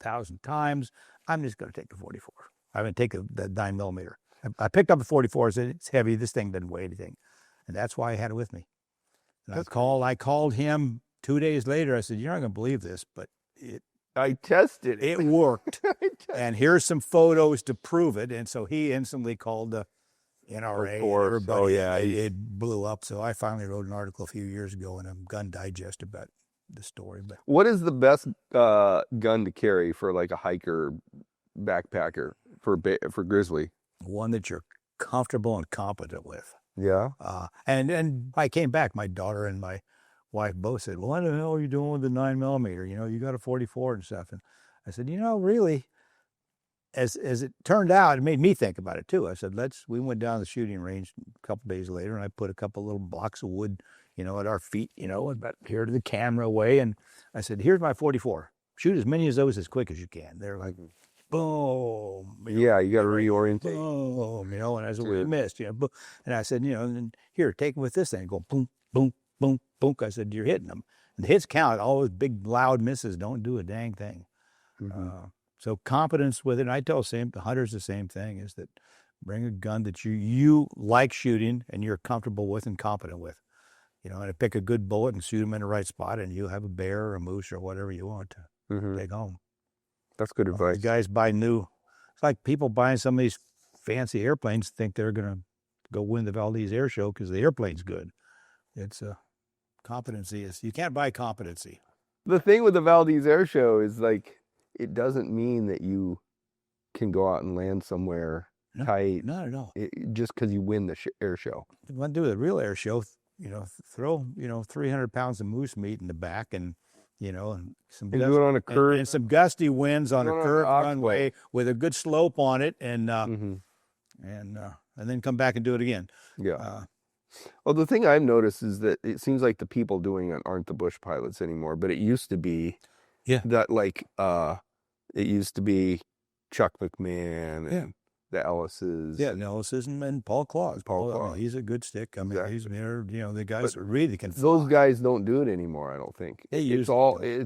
1,000 times. I'm just going to take the 44. I'm going to take the 9mm. I picked up the 44. I said, it's heavy. This thing doesn't weigh anything, and that's why I had it with me. And I called him 2 days later. I said, you're not going to believe this, but I tested it. it worked. And here's some photos to prove it. And so he instantly called the NRA. Of course. Everybody. Oh, yeah. It blew up. So I finally wrote an article a few years ago in a Gun Digest about the story. But What is the best gun to carry for like a hiker, backpacker for grizzly? one that you're comfortable and competent with. Yeah. And I came back, my daughter and my wife both said, well, what the hell are you doing with the 9mm? You got a 44 and stuff. And I said, really, as it turned out, it made me think about it too. I said, we went down to the shooting range a couple days later, and I put a couple little blocks of wood, at our feet, about here to the camera away. And I said, here's my 44. Shoot as many of those as quick as you can. They're like, boom. Yeah, you got to reorientate. Boom, and I said, we missed, and I said, and here, take it with this thing. Go boom, boom, boom, boom. I said, you're hitting them. And the hits count. All those big, loud misses don't do a dang thing. Mm-hmm. So competence with it, and I tell the hunters the same thing, is that bring a gun that you like shooting and you're comfortable with and competent with. And pick a good bullet and shoot them in the right spot, and you'll have a bear or a moose or whatever you want to. take home. That's good The advice. guys buy new. It's like people buying some of these fancy airplanes think they're going to go win the Valdez Air Show because the airplane's good. It's competency is you can't buy competency. The thing with the Valdez Air Show is like it doesn't mean that you can go out and land somewhere tight. Not at all. Just because you win the air show. You want to do the real air show, throw 300 pounds of moose meat in the back and some And do it on a curve. and some gusty winds on a Do it on curved an runway with a good slope on it, and then come back and do it again. Yeah. Well, the thing I've noticed is that it seems like the people doing it aren't the bush pilots anymore, but it used to be that it used to be Chuck McMahon and the Ellises. Yeah, Ellises and Paul Claus. Paul I mean, Claus. he's a good stick. I mean, Exactly. he's the guys that really can fly. Those guys don't do it anymore, I don't think. It's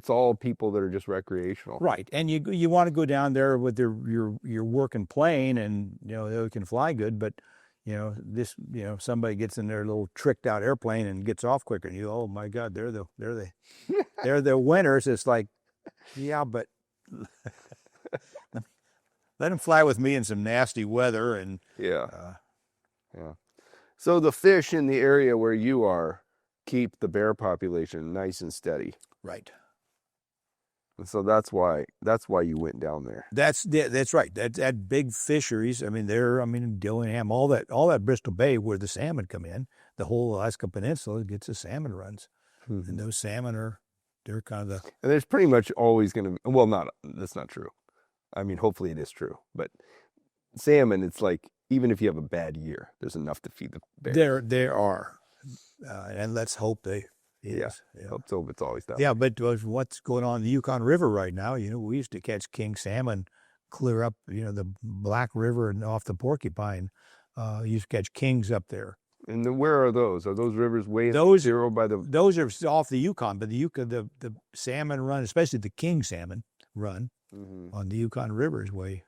all people that are just recreational. Right, and you want to go down there with your working plane, and they can fly good, but somebody gets in their little tricked out airplane and gets off quicker, and oh my God, they're the winners. It's like, yeah, but let them fly with me in some nasty weather, and Yeah. So the fish in the area where you are keep the bear population nice and steady. right. And so that's why you went down there. That's right. That big fisheries. I mean, Dillingham, all that Bristol Bay where the salmon come in, the whole Alaska Peninsula gets the salmon runs, and those salmon they're kind of the. And there's pretty much always going to, well, that's not true. I mean, hopefully it is true, but salmon, it's like, even if you have a bad year, there's enough to feed the bears. There are, and let's hope they. Yes. Yeah. Hope so, but it's always that. Yeah, but what's going on in the Yukon River right now? We used to catch king salmon clear up, the Black River and off the Porcupine. Used to catch kings up there. And then where are those? Are those rivers way zero by the? Those are off the Yukon, but the salmon run, especially the king salmon run on the Yukon River is way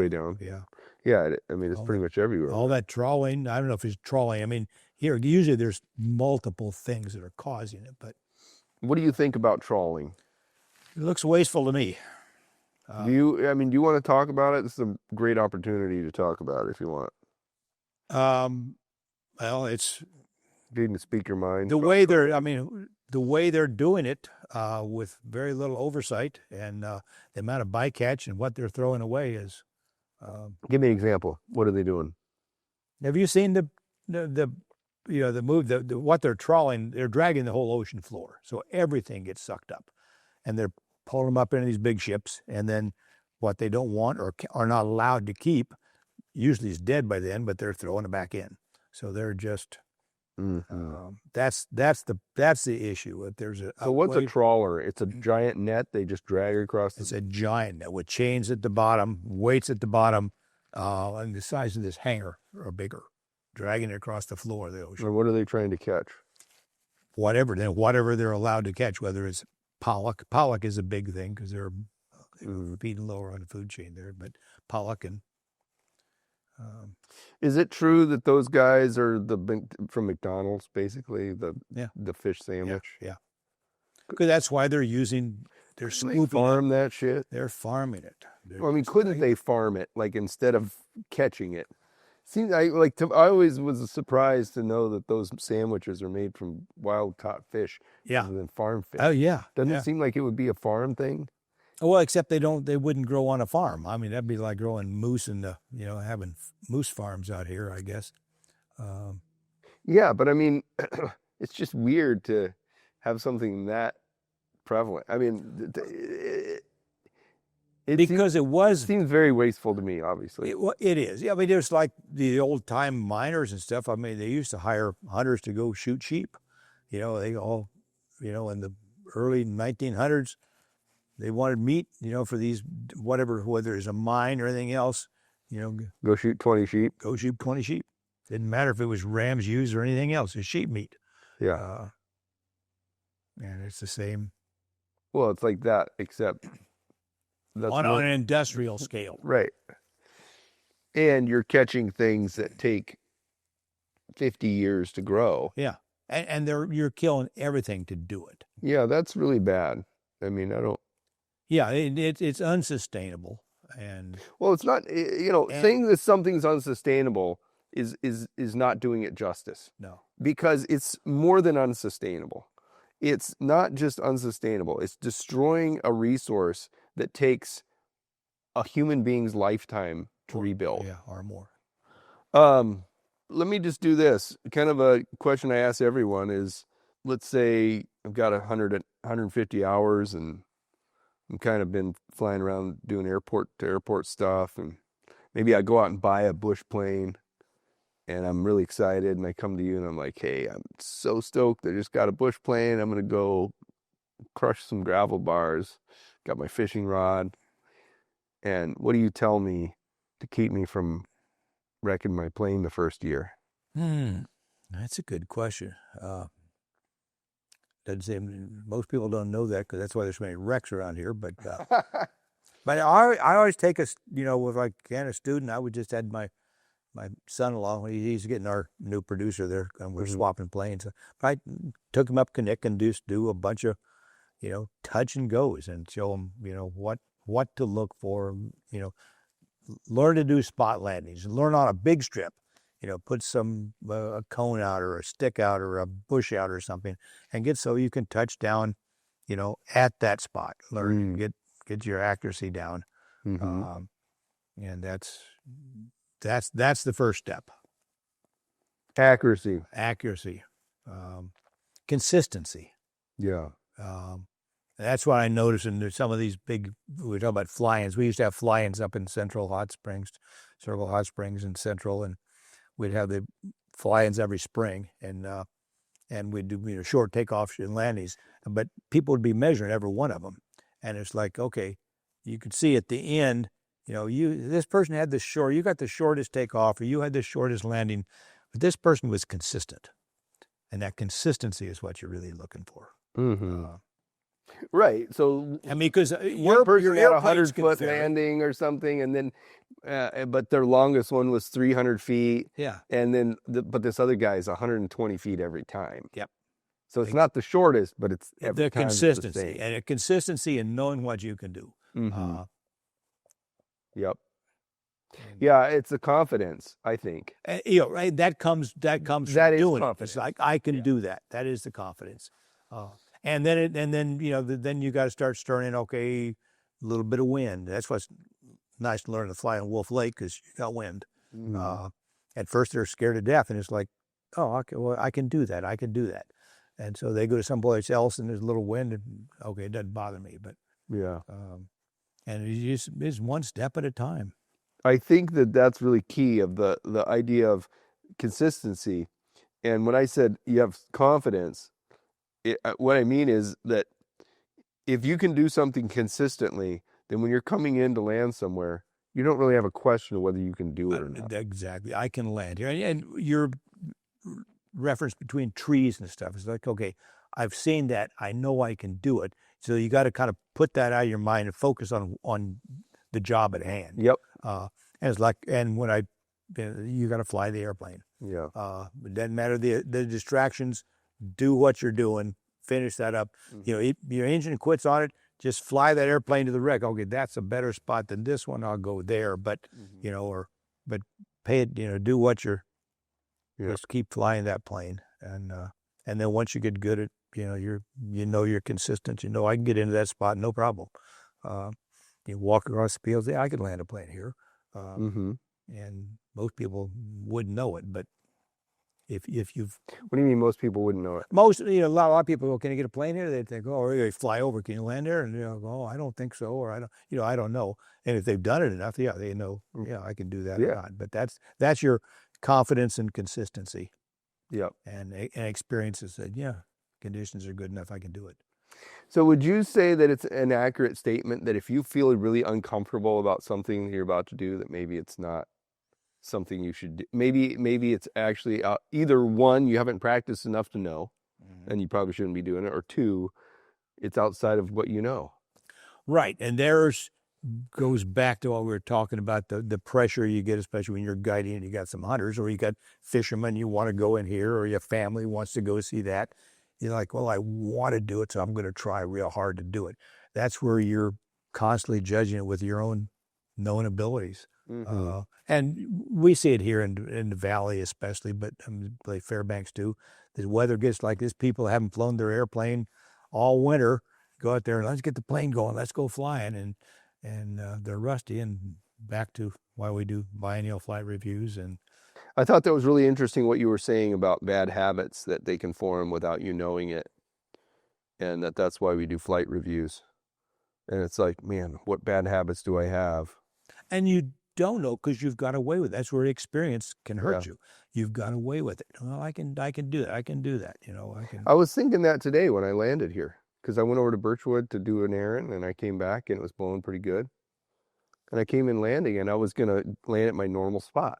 down. Yeah. Yeah, I mean, it's pretty much everywhere. All that trawling, I don't know if it's trawling. I mean, here, usually there's multiple things that are causing it, but. What do you think about trawling? It looks wasteful to me. Do you want to talk about it? This is a great opportunity to talk about it if you want. Well, it's. You can speak your mind. The way they're doing it with very little oversight, and the amount of bycatch and what they're throwing away is. Give me an example. What are they doing? Have you seen what they're trawling? They're dragging the whole ocean floor, so everything gets sucked up, and they're pulling them up into these big ships. And then what they don't want or are not allowed to keep, usually is dead by then, but they're throwing it back in. So they're just. That's the issue. If there's so what's a trawler? It's a giant net they just drag across. It's a giant net with chains at the bottom, weights at the bottom, and the size of this hangar or bigger, dragging it across the floor of the ocean. And what are they trying to catch? Whatever they're allowed to catch, whether it's pollock. Pollock is a big thing because they're feeding lower on the food chain there, but pollock and. Is it true that those guys are from McDonald's, basically the fish sandwich? Yeah. Because that's wwhy they're scooping farm that shit. They're farming it. Couldn't they farm it instead of catching it? Seems I always was surprised to know that those sandwiches are made from wild caught fish rather than farm fish. Oh yeah. Doesn't it seem like it would be a farm thing? Well, except they wouldn't grow on a farm. I mean, that'd be like growing moose and having moose farms out here, I guess. Yeah, but I mean, it's just weird to have something that prevalent. I mean, it seems very wasteful to me, obviously. It is. Yeah, I mean, there's like the old time miners and stuff. I mean, they used to hire hunters to go shoot sheep. They all, in the early 1900s. They wanted meat, for these, whether it's a mine or anything else, Go shoot 20 sheep. Go shoot 20 sheep. Didn't matter if it was ram's ewes or anything else, it's sheep meat. Yeah. And it's the same. Well, it's like that, except. On an industrial scale. Right. And you're catching things that take 50 years to grow. Yeah. And you're killing everything to do it. Yeah, that's really bad. I mean, I don't. Yeah, it's unsustainable, and Well, it's not. Saying that something's unsustainable is not doing it justice, no, because it's more than unsustainable. It's not just unsustainable. It's destroying a resource that takes a human being's lifetime to rebuild. yeah, or more. Let me just do this. Kind of a question I ask everyone is, let's say I've got 150 hours and I'm kind of been flying around doing airport to airport stuff, and maybe I go out and buy a bush plane and I'm really excited, and I come to you and I'm like, hey, I'm so stoked. I just got a bush plane. I'm going to go crush some gravel bars. Got my fishing rod. And what do you tell me to keep me from wrecking my plane the first year? That's a good question. Doesn't seem, most people don't know that, because that's why there's so many wrecks around here. But but I always take if I can, a student. I would just had my son-in-law. He's getting our new producer there, and we're swapping planes. I took him up Kinnick and just do a bunch of touch and goes and show him what to look for. Learn to do spot landings. Learn on a big strip. Put some a cone out or a stick out or a bush out or something, and get so you can touch down, at that spot. Learn get your accuracy down, and that's the first step. Accuracy, consistency. yeah. That's what I noticed in some of these big. We were talking about fly-ins. We used to have fly-ins up in Circle Hot Springs in Central, and we'd have the fly-ins every spring, and we'd do short takeoffs and landings. But people would be measuring every one of them, and it's like, okay, you could see at the end, this person had the short, you got the shortest takeoff, or you had the shortest landing, but this person was consistent, and that consistency is what you're really looking for. Right. So I mean, because one person had a 100-foot landing or something, and then, but their longest one was 300 feet. Yeah. And then, but this other guy is 120 feet every time. Yep. So it's not the shortest, but it's every the time consistency, it's the same. and a consistency in knowing what you can do. Yep. Yeah, it's a confidence, I think. Right. That comes from doing it. It's like, I can do that. That is the confidence. And then then you got to start stirring. Okay, a little bit of wind. That's what's nice to learn to fly on Wolf Lake, because you got wind. At first they're scared to death, and it's like, oh, okay, well, I can do that. I can do that. And so they go to someplace else, and there's a little wind, and okay, it doesn't bother me. But and it's one step at a time. I think that's really key of the idea of consistency. And when I said you have confidence, what I mean is that if you can do something consistently, then when you're coming in to land somewhere, you don't really have a question of whether you can do it or not. Exactly. I can land here. And your reference between trees and stuff is like, okay, I've seen that. I know I can do it. So you got to kind of put that out of your mind and focus on the job at hand. Yep. And it's like, and when you got to fly the airplane. Yeah. It doesn't matter the distractions. Do what you're doing. Finish that up. Your engine quits on it. Just fly that airplane to the wreck. Okay, that's a better spot than this one. I'll go there. But but pay it. Do what you're. Just keep flying that plane, and then once you get good at, you're consistent. I can get into that spot, no problem. You walk across the fields. Yeah, I could land a plane here. And most people wouldn't know it, but if you've. What do you mean most people wouldn't know it? A lot of people go, can you get a plane here? They think, oh, you fly over. Can you land there? And go, oh, I don't think so, or I don't know. And if they've done it enough, yeah, they know, yeah, I can do that or not. But that's your confidence and consistency. Yep. And experiences that, conditions are good enough, I can do it. So would you say that it's an accurate statement that if you feel really uncomfortable about something that you're about to do, that maybe it's not something you should do? Maybe it's actually either one, you haven't practiced enough to know, and you probably shouldn't be doing it, or two, it's outside of what you know. Right. And goes back to what we were talking about, the pressure you get, especially when you're guiding and you got some hunters, or you got fishermen you want to go in here, or your family wants to go see that. You're like, well, I want to do it, so I'm going to try real hard to do it. That's where you're constantly judging it with your own known abilities. And we see it here in the valley especially, but like Fairbanks too. The weather gets like this. People haven't flown their airplane all winter. Go out there and let's get the plane going. Let's go flying. And they're rusty. And back to why we do biennial flight reviews. And I thought that was really interesting what you were saying about bad habits that they can form without you knowing it. And that's why we do flight reviews. And it's like, man, what bad habits do I have? And you don't know because you've got away with it. That's where experience can hurt you. You've got away with it. Well, I can do that. I can do that. You know, I can. I was thinking that today when I landed here because I went over to Birchwood to do an errand and I came back and it was blowing pretty good. And I came in landing and I was going to land at my normal spot.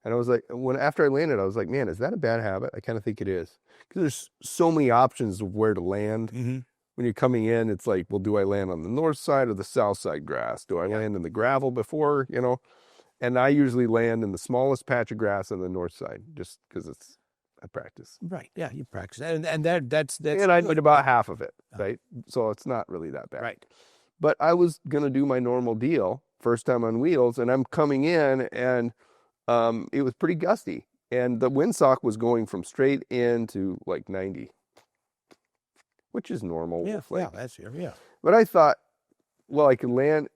And I was like, after I landed, I was like, man, is that a bad habit? I kind of think it is because there's so many options of where to land. When you're coming in, it's like, well, do I land on the north side or the south side grass? Do I land in the gravel before, you know? And I usually land in the smallest patch of grass on the north side just because I practice. Right. Yeah, you practice that. And that's And I did about half of it, right? So it's not really that bad. Right. But I was going to do my normal deal, first time on wheels, and I'm coming in and it was pretty gusty. And the windsock was going from straight in to like 90. Which is normal. That's But I thought, well, I can land.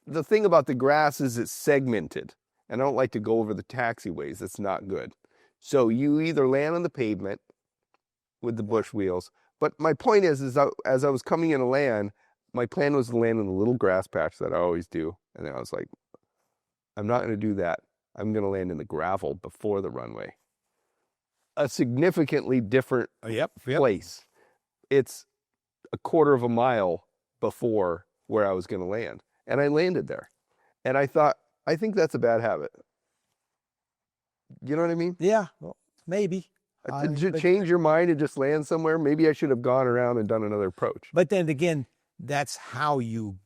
The thing about the grass is it's segmented, and I don't like to go over the taxiways. That's not good. So you either land on the pavement with the bush wheels. But my point is as I was coming in to land, my plan was to land in the little grass patch that I always do, and then I was like, I'm not going to do that. I'm going to land in the gravel before the runway. A significantly different place. It's a quarter of a mile before where I was going to land. And I landed there. And I thought, I think that's a bad habit. You know what I mean? Yeah, well, maybe. Change your mind and just land somewhere. Maybe I should have gone around and done another approach. But then again, that's how you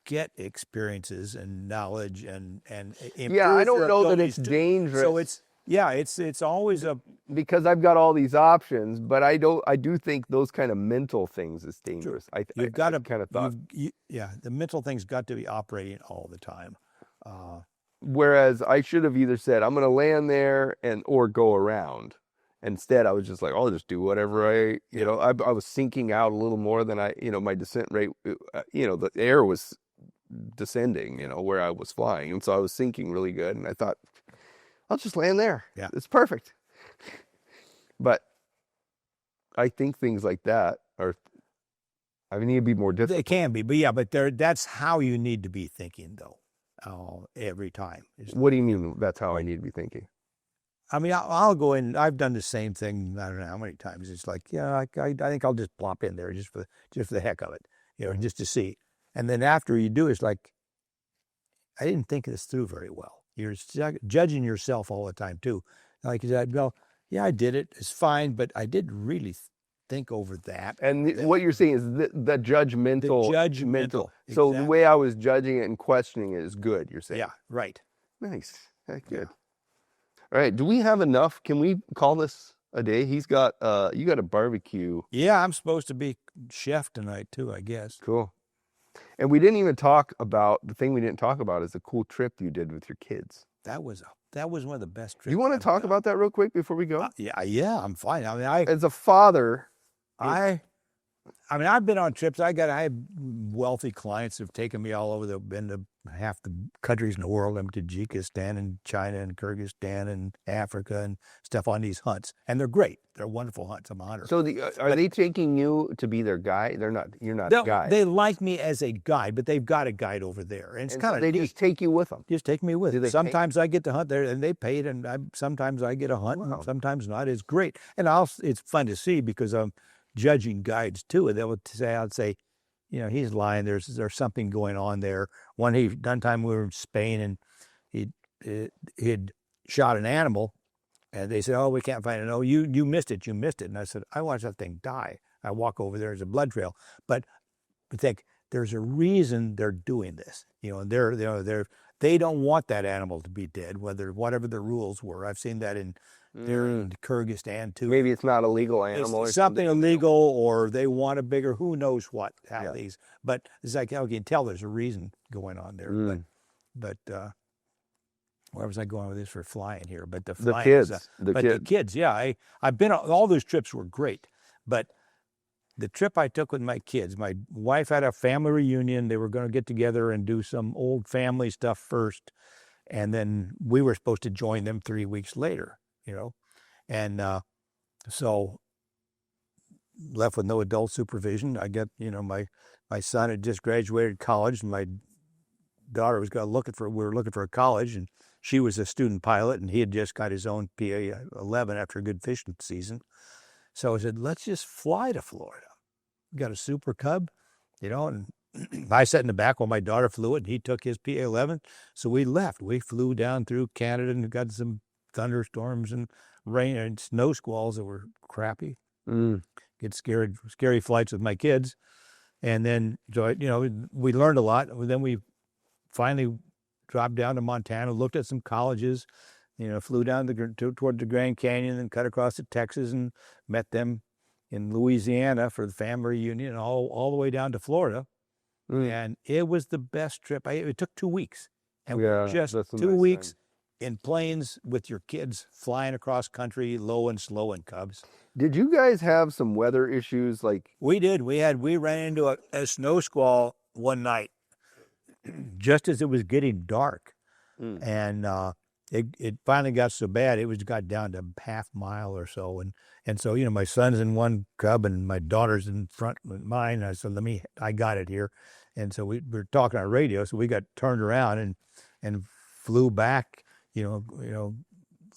get experiences and knowledge and I don't know that it's dangerous. So it's always because I've got all these options, but I do think those kind of mental things is dangerous. You've got to kind of thought. The mental thing's got to be operating all the time. Whereas I should have either said I'm going to land there or go around. Instead, I was just like, I'll just do whatever I was sinking out a little more than my descent rate. The air was descending, where I was flying, and so I was sinking really good. And I thought, I'll just land there. Yeah. It's perfect. But I think things like that need to be more difficult. They can be, but that's how you need to be thinking, though, every time. What do you mean that's how I need to be thinking? I mean, I'll go in. I've done the same thing. I don't know how many times. It's like, I think I'll just plop in there just for the heck of it, just to see. And then after you do, it's like, I didn't think this through very well. You're judging yourself all the time too. Like you said, well, yeah, I did it. It's fine, but I didn't really think over that. And what you're saying is the judgmental. The judgmental. So Exactly. the way I was judging it and questioning it is good, you're saying? Yeah, right. Nice. That's good. All right. Do we have enough? Can we call this a day? He's got, you got a barbecue. Yeah, I'm supposed to be chef tonight too, I guess. Cool. And we didn't even talk about, the thing we didn't talk about is the cool trip you did with your kids. That was one of the best trips. You want to talk about that real quick before we go? Yeah, I'm fine. I mean, as a father, I've been on trips. I have wealthy clients who've taken me all over. They've been to half the countries in the world. I'm to Tajikistan and China and Kyrgyzstan and Africa and stuff on these hunts, and they're great. They're wonderful hunts. I'm a hunter. So are they taking you to be their guide? They're not. You're not a guide. They like me as a guide, but they've got a guide over there, and it's kind of they just take you with them. Just take me with. Sometimes I get to hunt there, and they pay it, and sometimes I get a hunt, and sometimes not. It's great, and it's fun to see because I'm judging guides too, and I'd say, he's lying. There's something going on there. One time we were in Spain, and he'd shot an animal, and they said, "Oh, we can't find it." "No, you missed it. You missed it." And I said, "I watched that thing die." I walk over there, there's a blood trail, but I think there's a reason they're doing this. They don't want that animal to be dead, whatever the rules were. I've seen that in They're in Kyrgyzstan too. Maybe it's not a legal It's animal or something illegal, or they want a bigger, who knows what, how Yeah. these. But it's like, you can tell there's a reason going on there. But where was I going with this for flying here? But the flying kids, is, the but kids. the kids, yeah. I've been on, all those trips were great, but the trip I took with my kids, my wife had a family reunion. They were going to get together and do some old family stuff first, and then we were supposed to join them 3 weeks later. And so left with no adult supervision. I get, my son had just graduated college, and my daughter was we were looking for a college, and she was a student pilot, and he had just got his own PA-11 after a good fishing season. So I said, let's just fly to Florida. We got a Super Cub, and I sat in the back while my daughter flew it, and he took his PA-11. So we left. We flew down through Canada and got some thunderstorms and rain and snow squalls that were crappy. Get scary flights with my kids. And then, so, we learned a lot. Then we finally dropped down to Montana, looked at some colleges, flew down toward the Grand Canyon and cut across to Texas and met them in Louisiana for the family reunion, all the way down to Florida. And it was the best trip. It took 2 weeks. And just that's a 2 nice weeks thing. in planes with your kids flying across country, low and slow in Cubs. Did you guys have some weather issues? Like We did. We ran into a snow squall one night, just as it was getting dark. And it finally got so bad, got down to half mile or so. And so, my son's in one Cub and my daughter's in front with mine. I said, I got it here. And so we were talking on radio. So we got turned around and flew back, at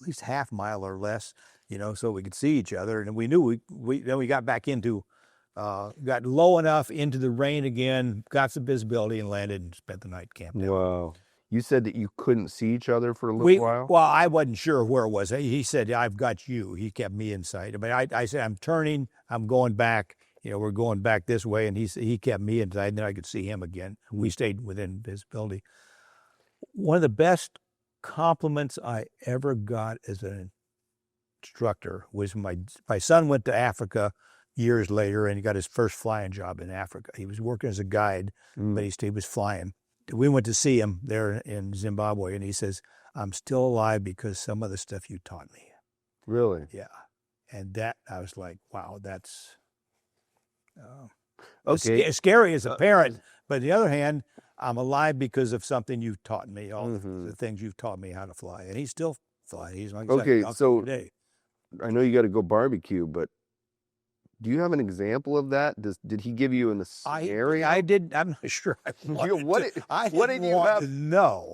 least half mile or less, so we could see each other. And we knew then we got back got low enough into the rain again, got some visibility and landed and spent the night camped out. Wow. You said that you couldn't see each other for a little while? Well, I wasn't sure where it was. He said, I've got you. He kept me in sight. But I said, I'm turning, I'm going back. We're going back this way. And he kept me in sight, and then I could see him again. We stayed within visibility. One of the best compliments I ever got as an instructor was my son went to Africa years later, and he got his first flying job in Africa. He was working as a guide, but he was flying. We went to see him there in Zimbabwe, and he says, I'm still alive because some of the stuff you taught me. Really? Yeah. And that, I was like, wow, that's okay. Scary as a parent. But on the other hand, I'm alive because of something you've taught me, all the things you've taught me how to fly. And he's still flying. He's like, Okay, so today. I know you got to go barbecue, but do you have an example of that? Did he give you a scenario? I did. I'm not sure. What did you have to know?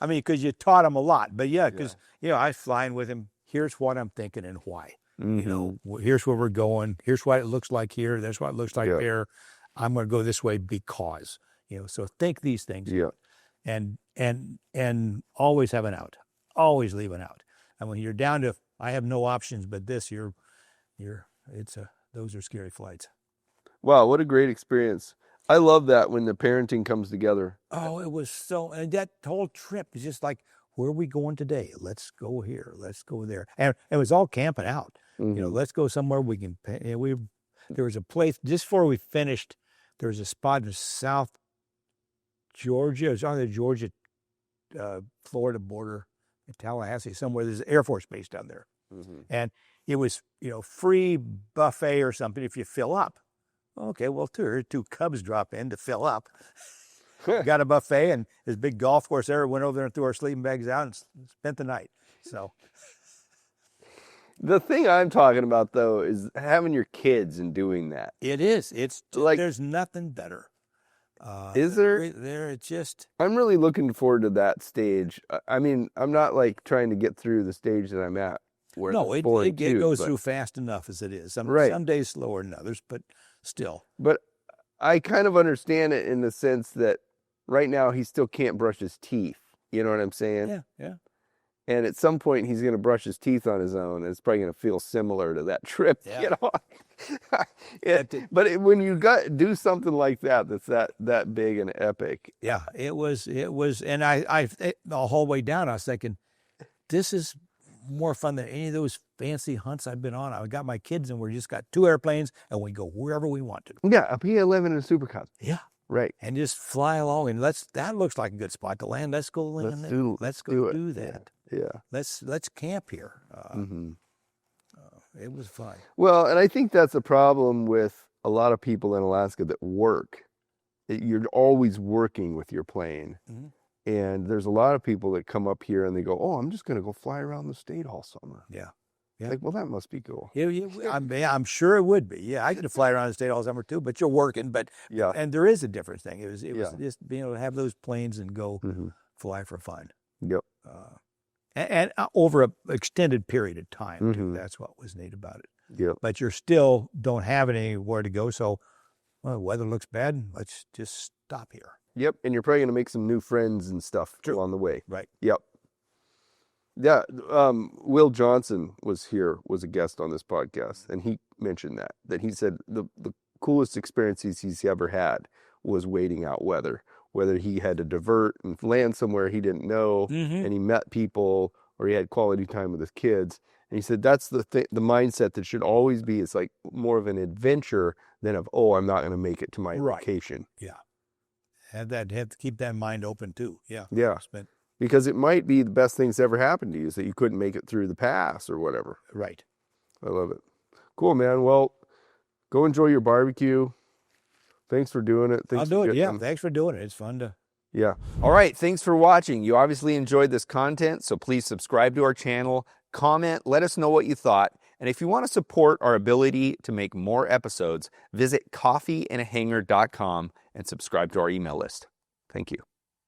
Because you taught him a lot. But yeah, because I was flying with him. Here's what I'm thinking and why. Here's where we're going. Here's what it looks like here. That's what it looks like there. I'm going to go this way because. So think these things. Yeah. And always have an out. Always leave an out. And when you're down to, I have no options but this, those are scary flights. Wow, what a great experience. I love that when the parenting comes together. Oh, it was and that whole trip is just like, where are we going today? Let's go here. Let's go there. And it was all camping out. Let's go somewhere we can, there was a place, just before we finished, there was a spot in South Georgia. It was on the Georgia, Florida border in Tallahassee, somewhere. There's an Air Force base down there. And it was, free buffet or something if you fill up. Okay, well, two Cubs drop in to fill up. Got a buffet and this big golf course there. Went over there and threw our sleeping bags out and spent the night. So the thing I'm talking about, though, is having your kids and doing that. It is. It's like, there's nothing better. Is there? It's just. I'm really looking forward to that stage. I mean, I'm not like trying to get through the stage that I'm at. No, it goes through fast enough as it is. Some days slower than others, but still. But I kind of understand it in the sense that right now he still can't brush his teeth. You know what I'm saying? Yeah. And at some point he's going to brush his teeth on his own, and it's probably going to feel similar to that trip. Yeah. But when you do something like that's that big and epic. Yeah, it was, and I the whole way down I was thinking, this is more fun than any of those fancy hunts I've been on. I got my kids and we just got 2 airplanes and we go wherever we want to. Yeah, a P-11 and a Super Cub. Yeah. Right. And just fly along, and that looks like a good spot to land. Let's go land there. Let's go do that. Yeah. Let's camp here. Mm-hmm. It was fun. Well, and I think that's a problem with a lot of people in Alaska that work. You're always working with your plane. Mhm. And there's a lot of people that come up here and they go, oh, I'm just going to go fly around the state all summer. Yeah. Yeah. Like, well, that must be cool. I'm sure it would be. Yeah, I could fly around the state all summer too, but you're working. But Yeah. and there is a different thing. It was Yeah. just being able to have those planes and go Mhm. fly for fun. Yep. And over an extended period of time too. Mhm. That's what was neat about it. Yep. But you still don't have anywhere to go. So, well, the weather looks bad. Let's just stop here. Yep. And you're probably going to make some new friends and stuff along the way. Right. Yep. Yeah. Will Johnson was a guest on this podcast, and he mentioned that he said the coolest experiences he's ever had was waiting out weather, whether he had to divert and land somewhere he didn't know, Mhm. and he met people, or he had quality time with his kids. And he said that's the mindset that should always be. It's like more of an adventure than of, oh, I'm not going to make it to my Right. location. Yeah. Have to keep that mind open too. Yeah. Yeah. Spent- Because it might be the best thing's ever happened to you, is that you couldn't make it through the pass or whatever. Right. I love it. Cool, man. Well, go enjoy your barbecue. Thanks for doing it. I'll Thanks do for it. Yeah. getting- Thanks for doing it. It's fun to. Yeah. All right, thanks for watching. You obviously enjoyed this content, so please subscribe to our channel, comment, let us know what you thought. And if you want to support our ability to make more episodes, visit coffeeinahangar.com and subscribe to our email list. Thank you.